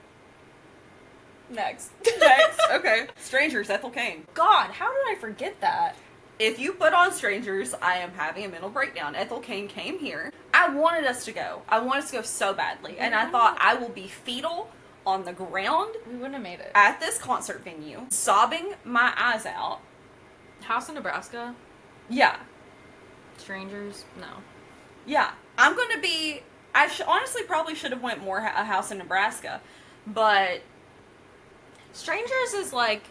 Next. Next. Okay. Strangers, Ethel Cain. God, how did I forget that? If you put on Strangers, I am having a mental breakdown. Ethel Cain came here. I wanted us to go. I wanted us to go so badly. And I thought I will be fetal on the ground We wouldn't have made it. at this concert venue, sobbing my eyes out. House in Nebraska? Yeah. Strangers? No. Yeah. I'm going to be... I honestly probably should have went more A House in Nebraska. But... Strangers is like...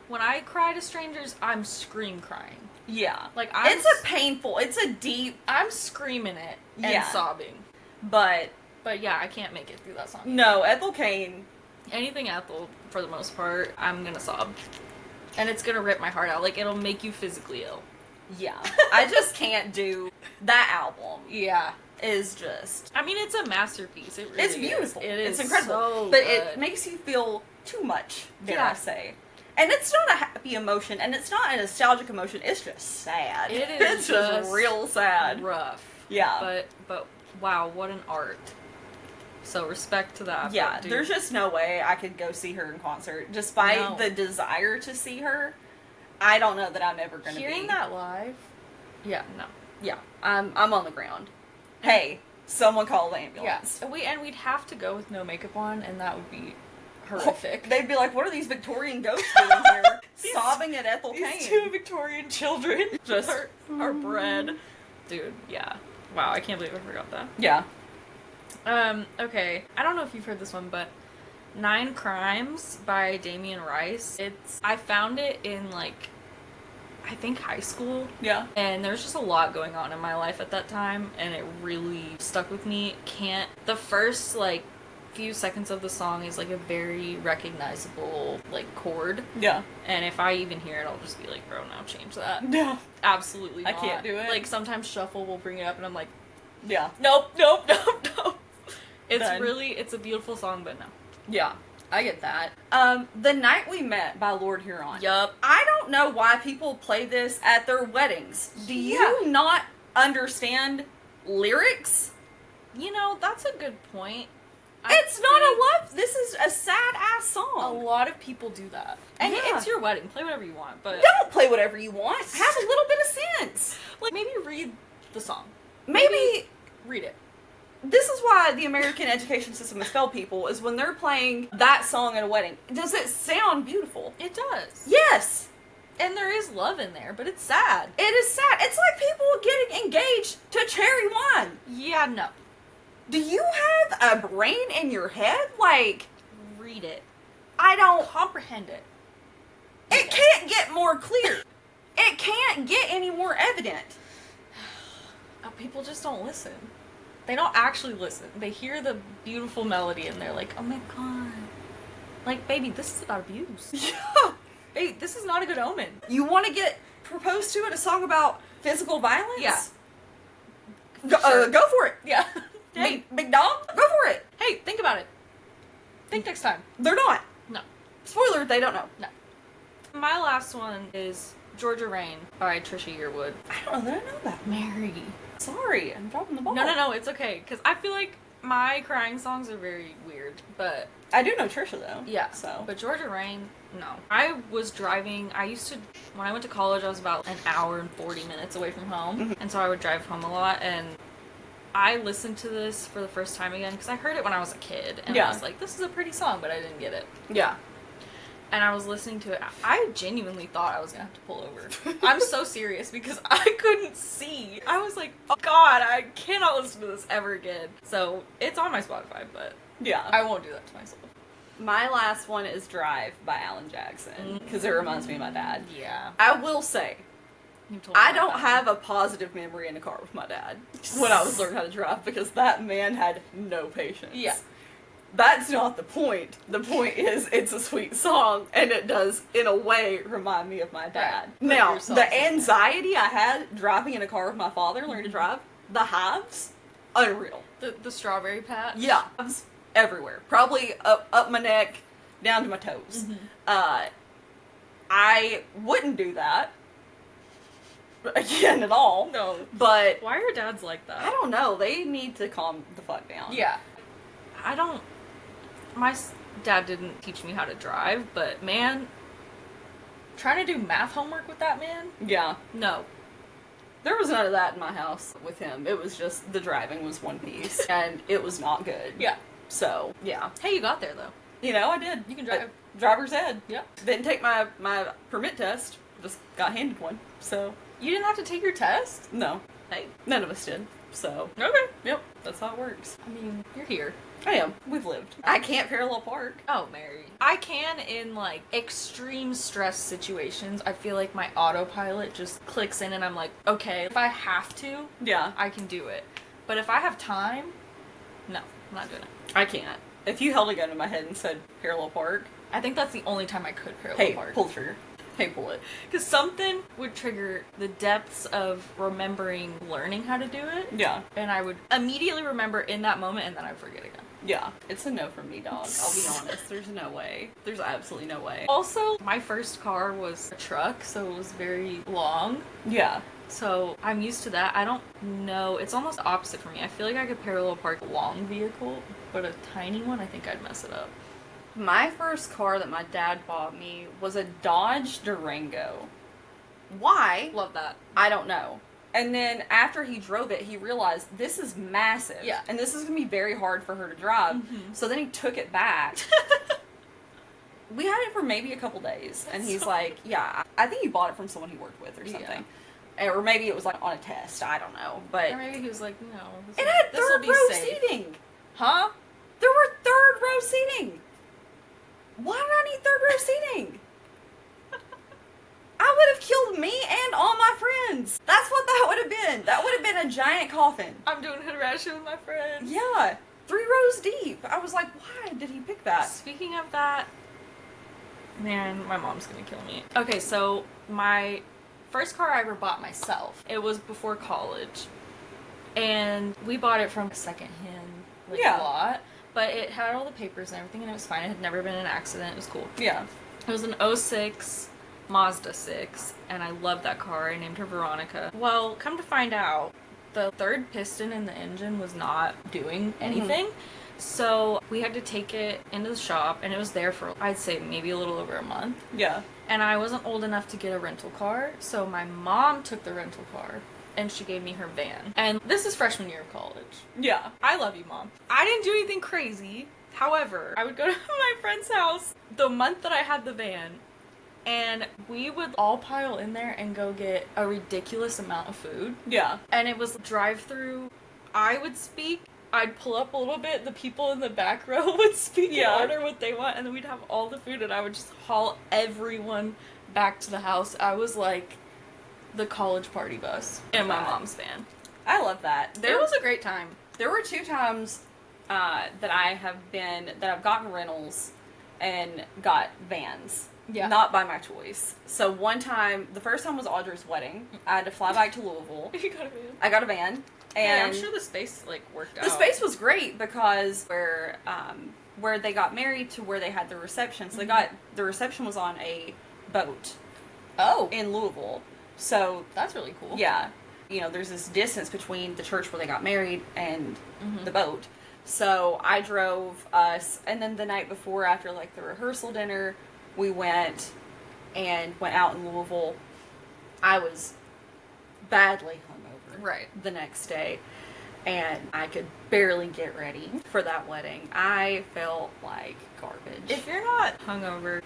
When I cry to strangers, I'm scream crying. Yeah. Like, it's a painful... It's a deep... I'm screaming it and Yeah. sobbing. But... But yeah, I can't make it through that song. No, Ethel Cain... Anything Ethel, for the most part, I'm gonna sob. And it's gonna rip my heart out. Like, it'll make you physically ill. Yeah. I just can't do... That album Yeah. is just... I mean, it's a masterpiece. It really It's beautiful. Is. It is It's incredible. so but good. it makes you feel too much, dare Yeah. I say. And it's not a happy emotion, and it's not a nostalgic emotion. It's just sad. It is It's just real sad. rough. Yeah. But wow, what an art. So respect to that. Yeah, but, dude, there's just no way I could go see her in concert. Despite No. the desire to see her, I don't know that I'm ever going to be. hearing that live. Yeah, no. Yeah, I'm on the ground. Hey, someone call the Yeah, ambulance. we'd have to go with no makeup on, and that would be horrific. They'd be like, what are these Victorian ghosts doing here? Sobbing at Ethel Cain. These two Victorian children Just- are bred. Dude, yeah. Wow, I can't believe I forgot that. Yeah. Okay. I don't know if you've heard this one, but 9 Crimes by Damien Rice. I found it in, like, I think high school. Yeah. And there's just a lot going on in my life at that time, and it really stuck with me. The first, like, few seconds of the song is, like, a very recognizable, like, chord. Yeah. And if I even hear it, I'll just be like, bro, now change that. Yeah. Absolutely I not. can't do it. Like, sometimes Shuffle will bring it up, and I'm like, Yeah. nope. It's Done. it's a beautiful song, but no. Yeah. I get that. The Night We Met by Lord Huron. Yup. I don't know why people play this at their weddings. Do you not understand lyrics? You know, that's a good point. It's not a love. This is a sad ass A song. lot of people do that. And Yeah. it's your wedding. Play whatever you want, but Don't play whatever you want. Have a little bit of sense. like maybe read the song. Maybe Read it. this is why the American education system has failed people, is when they're playing that song at a wedding. Does it sound beautiful? It does. Yes. And there is love in there, but it's sad. It is sad. It's like people getting engaged to cherry wine. Yeah, no. Do you have a brain in your head? Like, Read it. I don't... Comprehend it. It can't get more clear. It can't get any more evident. People just don't listen. They don't actually listen. They hear the beautiful melody and they're like, oh my god. Like, baby, this is about abuse. Yeah. Hey, this is not a good omen. You want to get proposed to in a song about physical violence? Yeah. Go for it. Yeah. Hey, Big dog, go for it. hey, think about it. Think next time. They're not. No. Spoiler, they don't know. No. My last one is Georgia Rain by Trisha Yearwood. I don't know that I know that. Mary. Sorry, I'm dropping the ball. No, it's okay. Because I feel like my crying songs are very weird. But, I do know Trisha, though. yeah. So. But Georgia Rain, no. I was driving, when I went to college, I was about an hour and 40 minutes away from home. Mhm. And so I would drive home a lot. And I listened to this for the first time again because I heard it when I was a kid. And Yeah. I was like, this is a pretty song, but I didn't get it. Yeah. And I was listening to it. I genuinely thought I was gonna have to pull over. I'm so serious because I couldn't see. I was like, oh god, I cannot listen to this ever again. So it's on my Spotify, but Yeah. I won't do that to myself. My last one is Drive by Alan Jackson, because it reminds me of my dad. Yeah. I will say, You told me I about don't that have a positive memory in a car with my dad when I was learning how to drive, because that man had no patience. Yeah. That's not the point. The point is, it's a sweet song, and it does, in a way, remind me of my dad. Right. Put Now, yourself the in there. anxiety I had driving in a car with my father, learning to drive, the hives, unreal. The strawberry patch? Yeah, hives everywhere. Probably up my neck, down to my toes. I wouldn't do that, again, at all. No. But, Why are dads like that? I don't know, they need to calm the fuck down. Yeah. My dad didn't teach me how to drive, but man, trying to do math homework with that man? Yeah. No. There was none of that in my house with him. It was just the driving was one piece, and it was not good. Yeah. So, yeah. Hey, you got there though. You know, I did. You can drive. Driver's ed. Yeah. Didn't take my permit test. Just got handed one. So, You didn't have to take your test? no. Hey. None of us did. So, Okay. yep. That's how it works. I mean, you're here. I am. We've lived. I can't parallel park. Oh, Mary. I can in like extreme stress situations. I feel like my autopilot just clicks in and I'm like, okay, if I have to, Yeah. I can do it. But if I have time, no, I'm not doing it. I can't. If you held a gun in my head and said parallel park, I think that's the only time I could parallel hey, park. pull the trigger. Hey, pull it. Because something would trigger the depths of remembering learning how to do it. Yeah. And I would immediately remember in that moment and then I'd forget again. Yeah. It's a no from me, dog. I'll be honest. There's no way. There's absolutely no way. Also, my first car was a truck, so it was very long. Yeah. So I'm used to that. I don't know. It's almost the opposite for me. I feel like I could parallel park a long vehicle, but a tiny one, I think I'd mess it up. My first car that my dad bought me was a Dodge Durango. Why? Love that. I don't know. And then after he drove it, he realized this is massive. Yeah. And this is going to be very hard for her to drive. Mhm. So then he took it back. We had it for maybe a couple days. And he's like, yeah, I think he bought it from someone he worked with or something. Or maybe it was like on a test. I don't know. But Or maybe he was like, no. it had this'll third be row safe. seating. Huh? There were third row seating. Why did I need third row seating? I would have killed me and all my friends. That's what that would have been. That would have been a giant coffin. I'm doing hood ration with my friends. Yeah, 3 rows deep. I was like, why did he pick that? Speaking of that, man, my mom's gonna kill me. Okay, so my first car I ever bought myself, it was before college. And we bought it from a secondhand Yeah. lot. But it had all the papers and everything, and it was fine. It had never been in an accident. It was cool. Yeah. It was an '06 Mazda 6, and I loved that car. I named her Veronica. Well, come to find out, the third piston in the engine was not doing anything. So we had to take it into the shop, and it was there for, I'd say, maybe a little over a month. Yeah. And I wasn't old enough to get a rental car, so my mom took the rental car, and she gave me her van. And this is freshman year of college. Yeah. I love you, Mom. I didn't do anything crazy. However, I would go to my friend's house the month that I had the van, and we would all pile in there and go get a ridiculous amount of food. Yeah. And it was drive-through. I would speak. I'd pull up a little bit. The people in the back row would speak Yeah. and order what they want, and then we'd have all the food, and I would just haul everyone back to the house. I was like the college party bus in my mom's van. I love that. It was a great time. There were 2 times that I've gotten rentals and got vans. Yeah. Not by my choice. So one time, the first time was Audrey's wedding. I had to fly back to Louisville. You got a van. I got a van. And Hey, I'm sure the space worked out. the space was great because where they got married to where they had the reception. So the reception was on a boat Oh, in Louisville. So that's really cool. yeah, there's this distance between the church where they got married and Mhm. the boat. So I drove us, and then the night before, after like the rehearsal dinner, we went out in Louisville. I was badly hungover Right. the next day, and I could barely get ready for that wedding. I felt like garbage. If you're not hungover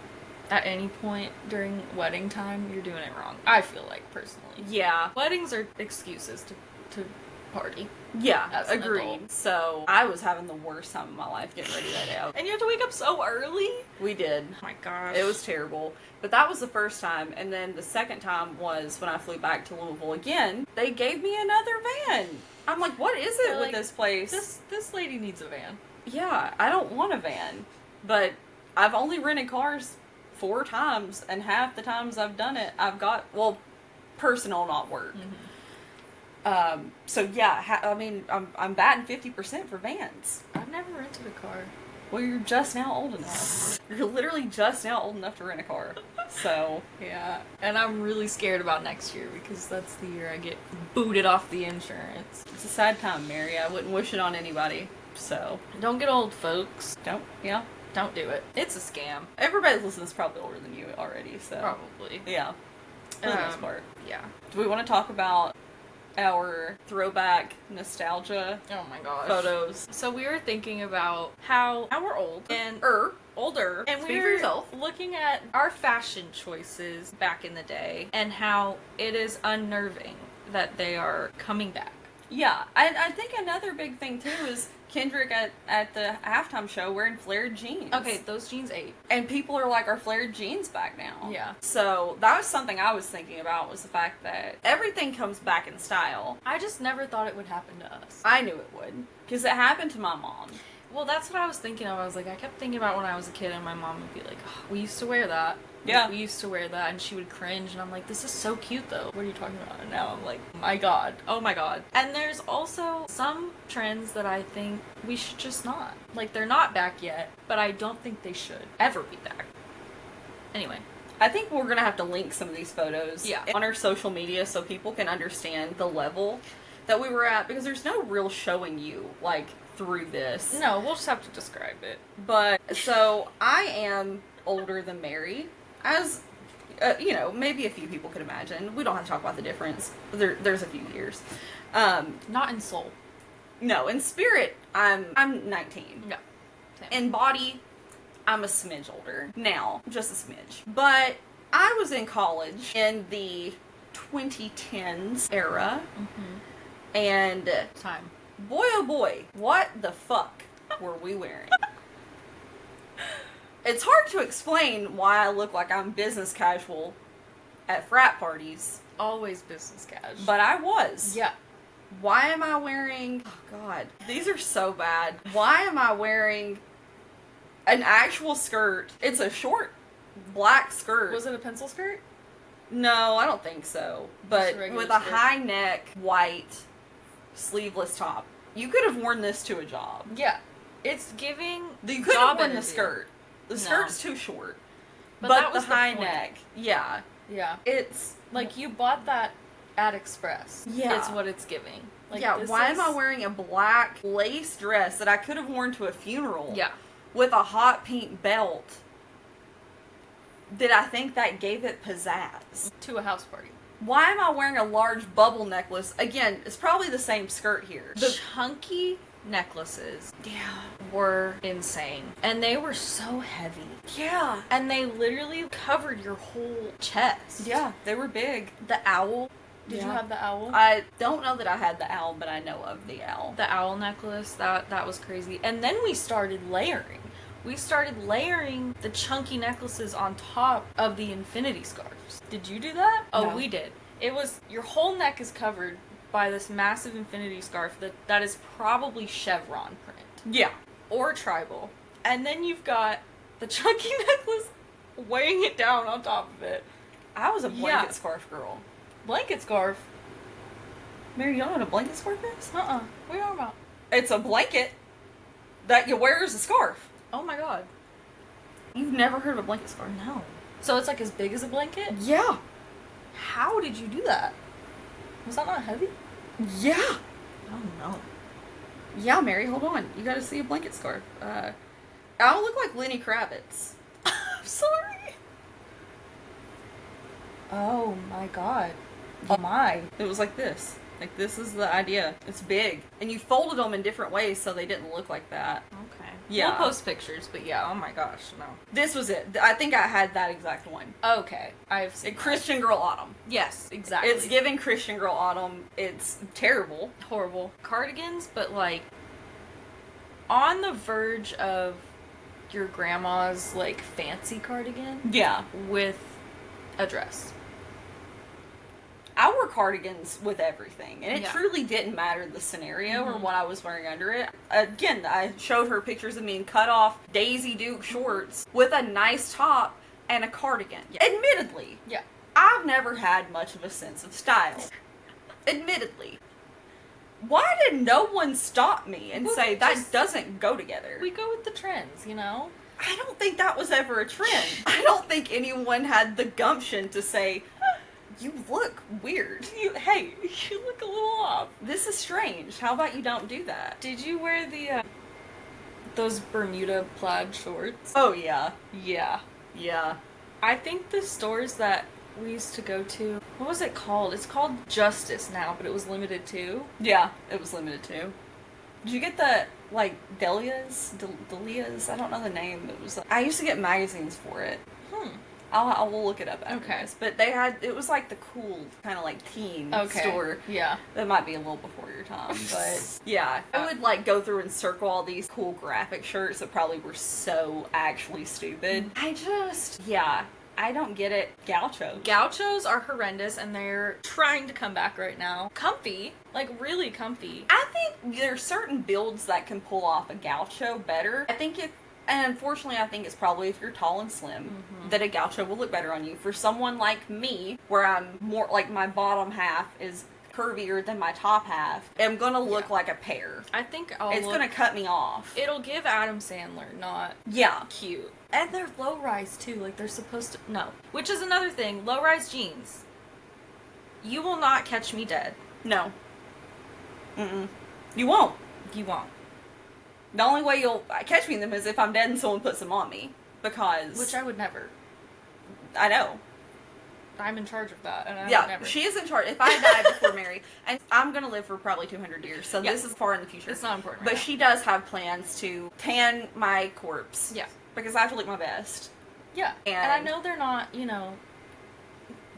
at any point during wedding time, you're doing it wrong. I feel like, personally. Yeah. Weddings are excuses to party. Yeah, as an agreed. adult. So I was having the worst time of my life getting ready that day. And you have to wake up so early? We did. Oh my gosh. It was terrible. But that was the first time. And then the second time was when I flew back to Louisville again. They gave me another van. I'm like, what is it They're with like, this place? This lady needs a van. Yeah, I don't want a van. But I've only rented cars 4 times. And half the times I've done it, I've got, well, personal, not work. So yeah, I mean, I'm batting 50% for vans. I've never rented a car. Well, you're just now old enough. You're literally just now old enough to rent a car. So Yeah, and I'm really scared about next year because that's the year I get booted off the insurance. it's a sad time, Mary. I wouldn't wish it on anybody. So Don't get old, folks. yeah. Don't do it. It's a scam. Everybody listening is probably older than you already. So Probably. yeah, for the most part. Yeah. Do we want to talk about our throwback nostalgia Oh my gosh. photos? So we were thinking about how now we're old and older, and Speak we for were yourself. looking at our fashion choices back in the day and how it is unnerving that they are coming back. Yeah, I think another big thing too is Kendrick at the halftime show wearing flared jeans. Okay, those jeans ate. And people are like, are flared jeans back now? Yeah. So that was something I was thinking about, was the fact that everything comes back in style. I just never thought it would happen to us. I knew it would, because it happened to my mom. Well, that's what I was thinking of. I was like, I kept thinking about when I was a kid and my mom would be like, oh, we used to wear that. Yeah. We used to wear that, and she would cringe, and I'm like, this is so cute, though. What are you talking about? And now I'm like, my god. Oh my god. And there's also some trends that I think we should just not. Like, they're not back yet, but I don't think they should ever be back. Anyway. I think we're going to have to link some of these photos Yeah. on our social media so people can understand the level that we were at, because there's no real showing you, like, through this. No, we'll just have to describe it. But, so, I am older than Mary. As, maybe a few people could imagine. We don't have to talk about the difference. There's a few years. Not in soul. No, in spirit, I'm 19. No. Same. In body, I'm a smidge older. Now, just a smidge. But I was in college in the 2010s era. And Time. boy oh boy, what the fuck were we wearing? It's hard to explain why I look like I'm business casual at frat parties, Always business cash. but I was. yeah. Why am I wearing... Oh, God. These are so bad. Why am I wearing an actual skirt? It's a short black skirt. Was it a pencil skirt? No, I don't think so. But Just a regular with a skirt. high neck, white, sleeveless top. You could have worn this to a job. Yeah. It's giving You could job have worn the interview. skirt. The No. skirt's too short. But But that the was the high point. neck. Yeah. Yeah. It's... Like, you bought that at Express. Yeah. It's what it's giving. Like, yeah, this why is... am I wearing a black lace dress that I could have worn to a funeral? Yeah. With a hot pink belt? Did I think that gave it pizzazz? To a house party. Why am I wearing a large bubble necklace? Again, it's probably the same skirt here. The chunky necklaces were insane. And they were so heavy. Yeah. And they literally covered your whole chest. Yeah, they were big. The owl. Did you Yeah. have the owl? I don't know that I had the owl, but I know of the owl. The owl necklace, that was crazy. And then we started layering. We started layering the chunky necklaces on top of the infinity scarves. Did you do that? No. Oh, we did. It was, your whole neck is covered by this massive infinity scarf that is probably chevron print. Yeah. Or tribal. And then you've got the chunky necklace weighing it down on top of it. I was a blanket Yeah. scarf girl. Blanket scarf? Mary, you don't know what a blanket scarf is? What are you talking about? It's a blanket that you wear as a scarf. Oh my god. You've never heard of a blanket scarf? No. So it's like as big as a blanket? Yeah. How did you do that? Was that not heavy? Yeah. Oh no. Yeah, Mary, hold on. You gotta see a blanket scarf. I don't look like Lenny Kravitz. I'm sorry. Oh my god. Oh my. It was like this. Like, this is the idea. It's big. And you folded them in different ways so they didn't look like that. Okay. Yeah. We'll post pictures, but yeah, oh my gosh, no. This was it. I think I had that exact one. Okay, I've seen Christian Girl Autumn. Yes, exactly. It's giving Christian Girl Autumn. It's terrible. Horrible. Cardigans, but like on the verge of your grandma's like fancy cardigan. Yeah. With a dress. I wore cardigans with everything, and it Yeah. truly didn't matter the scenario or what I was wearing under it. Again, I showed her pictures of me in cut-off Daisy Duke shorts with a nice top and a cardigan. Yeah. Admittedly, Yeah. I've never had much of a sense of style. Admittedly. Why did no one stop me and Well, say that just- doesn't go together? We go with the trends, you know? I don't think that was ever a trend. I don't think anyone had the gumption to say, you look weird. Hey, you look a little off. This is strange. How about you don't do that? Did you wear the those Bermuda plaid shorts? Oh, yeah. Yeah. Yeah. I think the stores that we used to go to, what was it called? It's called Justice now, but it was limited to. Yeah, it was limited to. Did you get the, like, Delia's? I don't know the name. It was, I used to get magazines for it. I will look it up after Okay. this. But they had, it was like the cool, kind of like teen store. Yeah. That might be a little before your time, but yeah. I would like go through and circle all these cool graphic shirts that probably were so actually stupid. I don't get it. Gauchos. Gauchos are horrendous and they're trying to come back right now. Comfy. Like really comfy. I think there's certain builds that can pull off a gaucho better. I think and unfortunately I think it's probably if you're tall and slim, that a gaucho will look better on you. For someone like me, where I'm more, like my bottom half is curvier than my top half, I'm gonna look like a pear. I think It's gonna cut me off. It'll give Adam Sandler, not Yeah. cute. And they're low rise too, like they're supposed to. No. Which is another thing, low rise jeans. You will not catch me dead. No. You won't. You won't. The only way you'll catch me in them is if I'm dead and someone puts them on me. Because... Which I would never. I know. I'm in charge of that, and I would Yeah, never. she is in charge. If I die before Mary, and I'm gonna live for probably 200 years, so this is far in the future. It's not important. But right she does have plans to tan my corpse. Yeah. Because I have to look my best. now. Yeah. And I know they're not,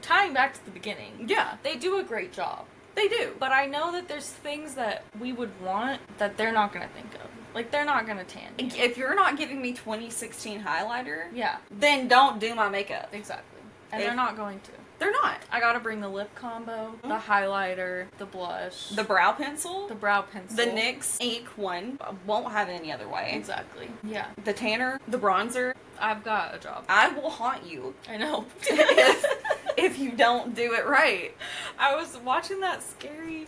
tying back to the beginning. Yeah, They do a great job. they do. But I know that there's things that we would want that they're not going to think of. Like, they're not going to tan you. If you're not giving me 2016 highlighter, Yeah, then don't do my makeup. exactly. And If- they're not going to. They're not. I gotta bring the lip combo, the highlighter, the blush, The brow pencil, the brow pencil. the NYX ink one, won't have it any other way. Exactly. Yeah. The tanner, the bronzer, I've got a job. I will haunt you I know. if you don't do it right. I was watching that scary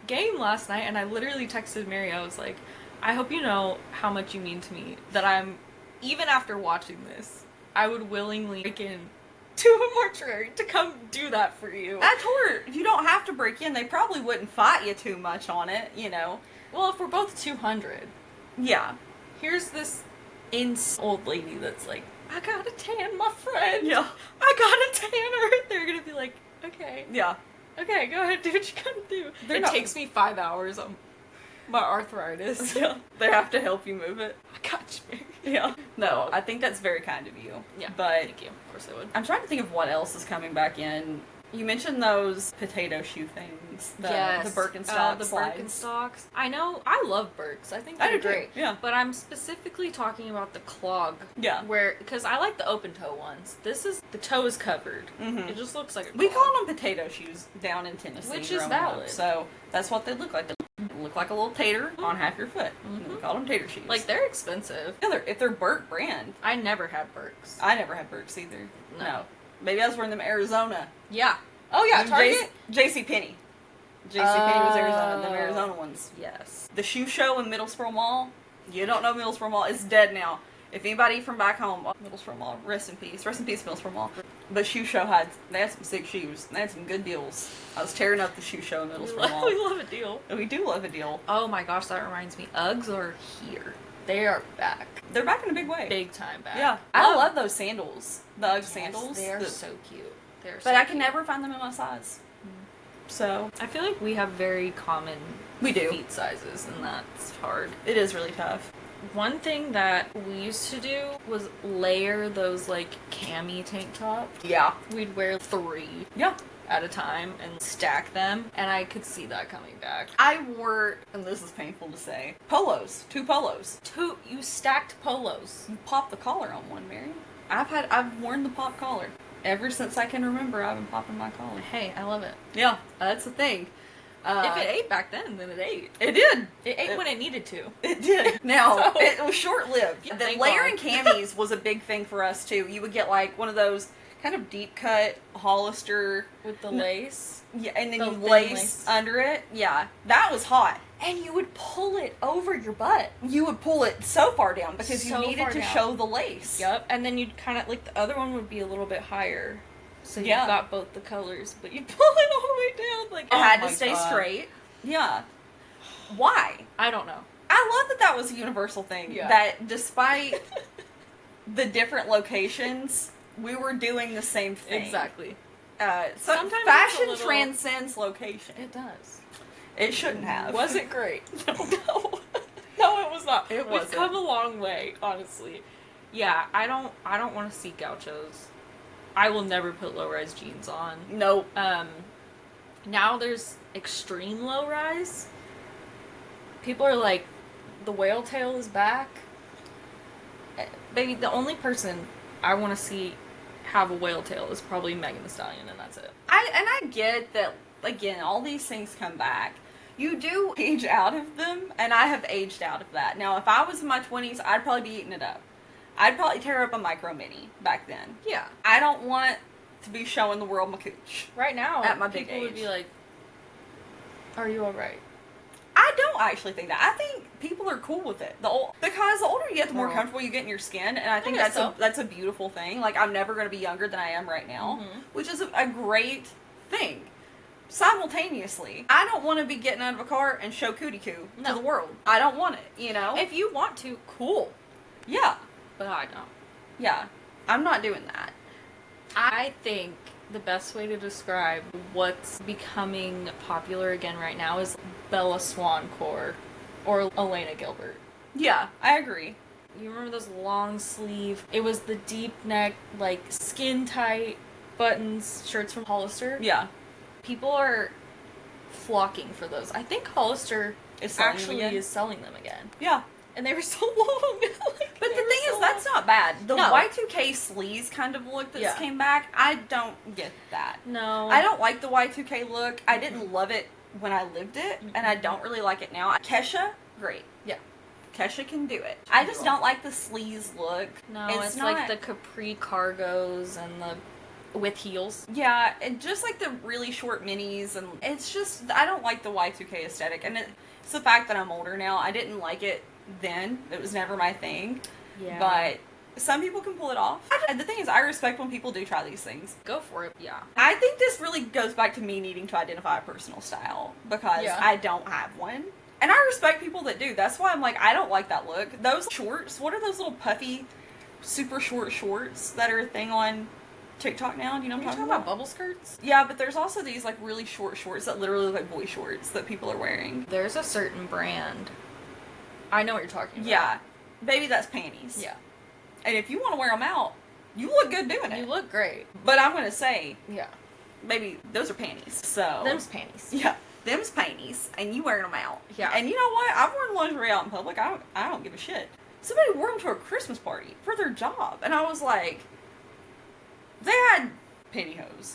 game last night and I literally texted Mary. I was like, I hope you know how much you mean to me. That even after watching this, I would willingly break in to a mortuary to come do that for you. I told her, you don't have to break in. They probably wouldn't fight you too much on it, Well, if we're both 200, Yeah. here's this old lady that's like, I gotta tan my friend. Yeah. I gotta tan her. They're gonna be like, okay. Yeah. Okay, go ahead, do what you gotta do. They're It not- takes me 5 hours on my arthritis. Yeah. They have to help you move it. I got you. Yeah. No, I think that's very kind of you. Yeah. But Thank you. Of course I would. I'm trying to think of what else is coming back in. You mentioned those potato shoe things. The Birkenstock the slides. Birkenstocks. I know. I love Birks. I think I they're do too, great. yeah. But I'm specifically talking about the clog. Yeah. Because I like the open toe ones. The toe is covered. Mhm. It just looks like a clog. We call them potato shoes down in Tennessee. Which is growing up. valid. So that's what they look like. They look like a little tater on half your foot. We call them tater shoes. Like, they're expensive. Yeah, if they're Burke brand. I never had Birks. I never had Burks either. No. Maybe I was wearing them in Arizona. Yeah. Oh, yeah, Target. JCPenney. JCPenney was Arizona. Them Oh. Arizona ones. Yes. The shoe show in Middlesboro Mall. You don't know Middlesboro Mall. It's dead now. If anybody from back home, Middlesboro Mall, rest in peace. Rest in peace, Middlesboro Mall. But shoe show they had some sick shoes. They had some good deals. I was tearing up the shoe show in Middlesboro Mall. We love a deal. And we do love a deal. Oh my gosh, that reminds me. Uggs are here. They are back. They're back in a big way. Big time back. Yeah. I love those sandals. The Ugg sandals. They are The- so cute. They're But so I can never find them in my size. So I feel like we have very common we do. feet sizes, and that's hard. It is really tough. One thing that we used to do was layer those, like, cami tank tops. Yeah. We'd wear 3 Yeah. at a time and stack them, and I could see that coming back. I wore, and this is painful to say, polos. 2 polos. You stacked polos. You pop the collar on one, Mary. I've worn the pop collar. Ever since I can remember, I've been popping my collar. Hey, I love it. Yeah, that's the thing. If it ate back then it ate. It did. It ate when it needed to. It did. Now, So- it was short-lived. Yeah, The thank layering God. camis was a big thing for us, too. You would get, like, one of those kind of deep-cut Hollister. With the lace. Yeah, and then The you thin lace lace. under it. Yeah, that was hot. And you would pull it over your butt. You would pull it so far down because So you needed far to down. show the lace. Yep. And then you'd kind of, like, the other one would be a little bit higher. So you Yeah. got both the colors, but you pull it all the way down. Like, It oh had my to stay God. straight. Yeah. Why? I don't know. I love that was a universal thing. Yeah. That despite the different locations, we were doing the same thing. Exactly. Sometimes Sometimes fashion it's a little- transcends location. It does. It shouldn't have. Was it great? No. No, it was not. It We've wasn't. come a long way, honestly. Yeah, I don't want to see gauchos. I will never put low-rise jeans on. Nope. Now there's extreme low-rise. People are like, the whale tail is back. Baby, the only person I want to see have a whale tail is probably Megan Thee Stallion, and that's it. I get that, again, all these things come back. You do age out of them, and I have aged out of that. Now, if I was in my 20s, I'd probably be eating it up. I'd probably tear up a micro mini back then. Yeah. I don't want to be showing the world my cooch. Right now, At my big people would be age. like, "Are you alright?" I don't actually think that. I think people are cool with it. Because the older you get, the more Girl. comfortable you get in your skin, and I think guess that's a beautiful thing. Like, I'm never going to be younger than I am right now, Mhm. which is a great thing. Simultaneously, I don't want to be getting out of a car and show cootie coo to No. the world. I don't want it, you know? If you want to, cool. Yeah, But I don't. yeah. I'm not doing that. I think the best way to describe what's becoming popular again right now is Bella Swan core or Elena Gilbert. Yeah, I agree. You remember those long sleeve? It was the deep neck, like skin tight buttons shirts from Hollister. Yeah. People are flocking for those. I think Hollister Is selling them actually again? is selling them again. Yeah. And they were so long. Like, But they the were thing so is, that's long. not bad. The No. Y2K sleaze kind of look that's Yeah. came back, I don't get that. No. I don't like the Y2K look. I didn't love it when I lived it, and I don't really like it now. Kesha, great. Yeah. Kesha can do it. I just don't like the sleaze look. No, It's it's not- like the capri cargos and the with heels. Yeah, and just like the really short minis, and it's just, I don't like the Y2K aesthetic, and it's the fact that I'm older now. I didn't like it then. It was never my thing. Yeah. But some people can pull it off. And the thing is, I respect when people do try these things. Go for it. Yeah. I think this really goes back to me needing to identify a personal style because Yeah. I don't have one. And I respect people that do. That's why I'm like, I don't like that look. Those shorts, what are those little puffy, super short shorts that are a thing on TikTok now? Do you know Are what you I'm talking about bubble skirts? Yeah, but there's also these like really short shorts that literally look like boy shorts that people are wearing. There's a certain brand. I know what you're talking about. Yeah. Baby, that's panties. Yeah. And if you want to wear them out, you look good doing it. You look great. But I'm going to say, Yeah. baby, those are panties. So. Them's panties. Yeah. Them's panties. And you wearing them out. Yeah. And you know what? I've worn lingerie out in public. I don't give a shit. Somebody wore them to a Christmas party for their job. And I was like, they had pantyhose.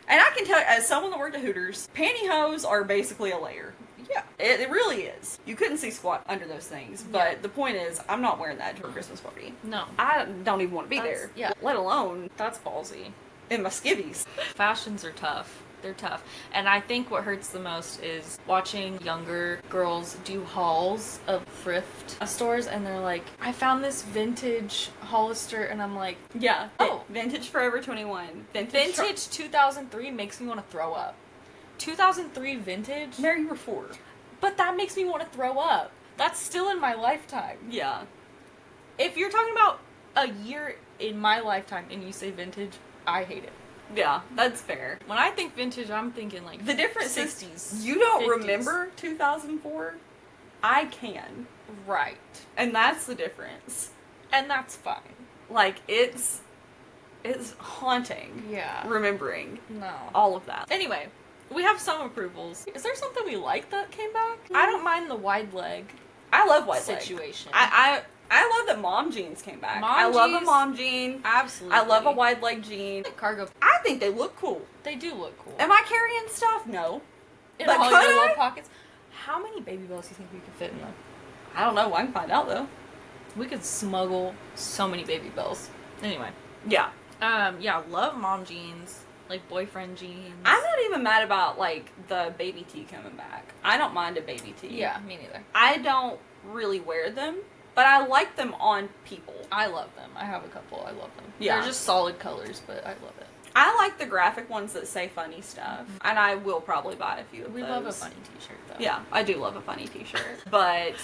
And I can tell you, as someone that worked at Hooters, pantyhose are basically a layer. Yeah, it really is. You couldn't see squat under those things. But Yeah. the point is, I'm not wearing that to a Christmas party. No. I don't even want to be That's- there. yeah. Let alone That's ballsy. in my skivvies. Fashions are tough. They're tough. And I think what hurts the most is watching younger girls do hauls of thrift stores and they're like, I found this vintage Hollister, and I'm like, Yeah. Oh. Vintage Forever 21. vintage 2003 makes me want to throw up. 2003 vintage? Mary, you were 4. But that makes me want to throw up. That's still in my lifetime. Yeah. If you're talking about a year in my lifetime and you say vintage, I hate it. Yeah, that's fair. When I think vintage, I'm thinking like The difference 60s. is you don't 50s. remember 2004. I can. Right. And that's the difference. And that's fine. Like, it's haunting. Yeah. Remembering No. all of that. Anyway, we have some approvals. Is there something we like that came back? I don't mind the wide leg I love white leg. situation. I love that mom jeans came back. Mom I love a jeans? mom jean. Absolutely. I love a wide leg jean. Like cargo. I think they look cool. They do look cool. Am I carrying stuff? No. In But all could your I? little pockets. How many baby bells do you think we could fit in them? I don't know. I can find out though. We could smuggle so many baby bells. Anyway. Yeah. Yeah, love mom jeans. Like boyfriend jeans. I'm not even mad about like the baby tee coming back. I don't mind a baby tee. Yeah, me neither. I don't really wear them, but I like them on people. I love them. I have a couple. I love them. Yeah. They're just solid colors, but I love it. I like the graphic ones that say funny stuff, and I will probably buy a few of We those. love a funny t-shirt, though. Yeah, I do love a funny t-shirt. But,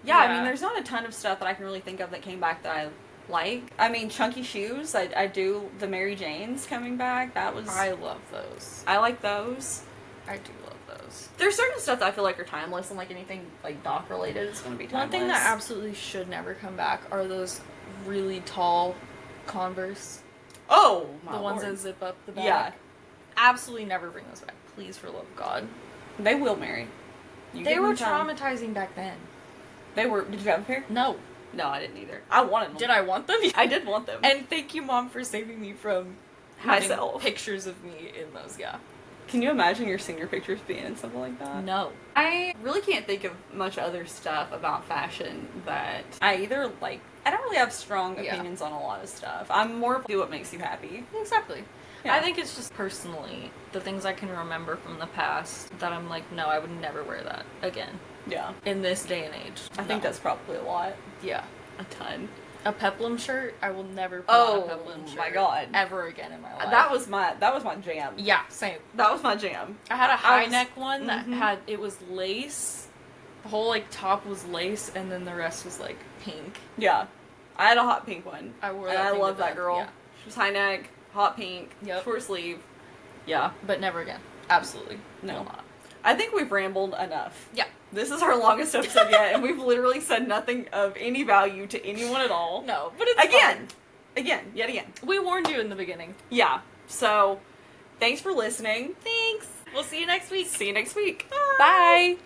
yeah, I Yeah. mean, there's not a ton of stuff that I can really think of that came back that I like. I mean, chunky shoes, I do. The Mary Janes coming back, that was... I love those. I like those. I do love those. There's certain stuff that I feel like are timeless, and like anything like Doc related is going to be timeless. One thing that absolutely should never come back are those really tall Converse. Oh, my The ones Lord. that zip up the back. Yeah. Absolutely never bring those back. Please, for the love of God. They will, Mary. You They give were them time. traumatizing back then. They were... Did you have a pair? No. No, I didn't either. I wanted them. Did I want them? I did want them. And thank you, Mom, for saving me from having Myself. pictures of me in those, yeah. Can you imagine your senior pictures being in something like that? No. I really can't think of much other stuff about fashion that I either like. I don't really have strong Yeah. opinions on a lot of stuff. I'm more do what makes you happy. Exactly. Yeah. I think it's just personally the things I can remember from the past that I'm like, no, I would never wear that again Yeah. in this day and age. I think No. that's probably a lot. Yeah. A ton. A peplum shirt, I will never put on a peplum shirt my God. ever again in my life. That was my jam. yeah, same. That was my jam. I had a I high was- neck one that Mhm. had it was lace. The whole like top was lace, and then the rest was like pink. Yeah. I had a hot pink one. I wore And that I thing love to that death, girl. yeah. She was high neck, hot pink, Yep. short sleeve. Yeah. But never again. Absolutely. No. Will not. I think we've rambled enough. Yeah. This is our longest episode yet, and we've literally said nothing of any value to anyone at all. No, but it's Again. Again. Yet again. fun. We warned you in the beginning. Yeah. So, thanks for listening. Thanks. We'll see you next week. See you next week. Bye.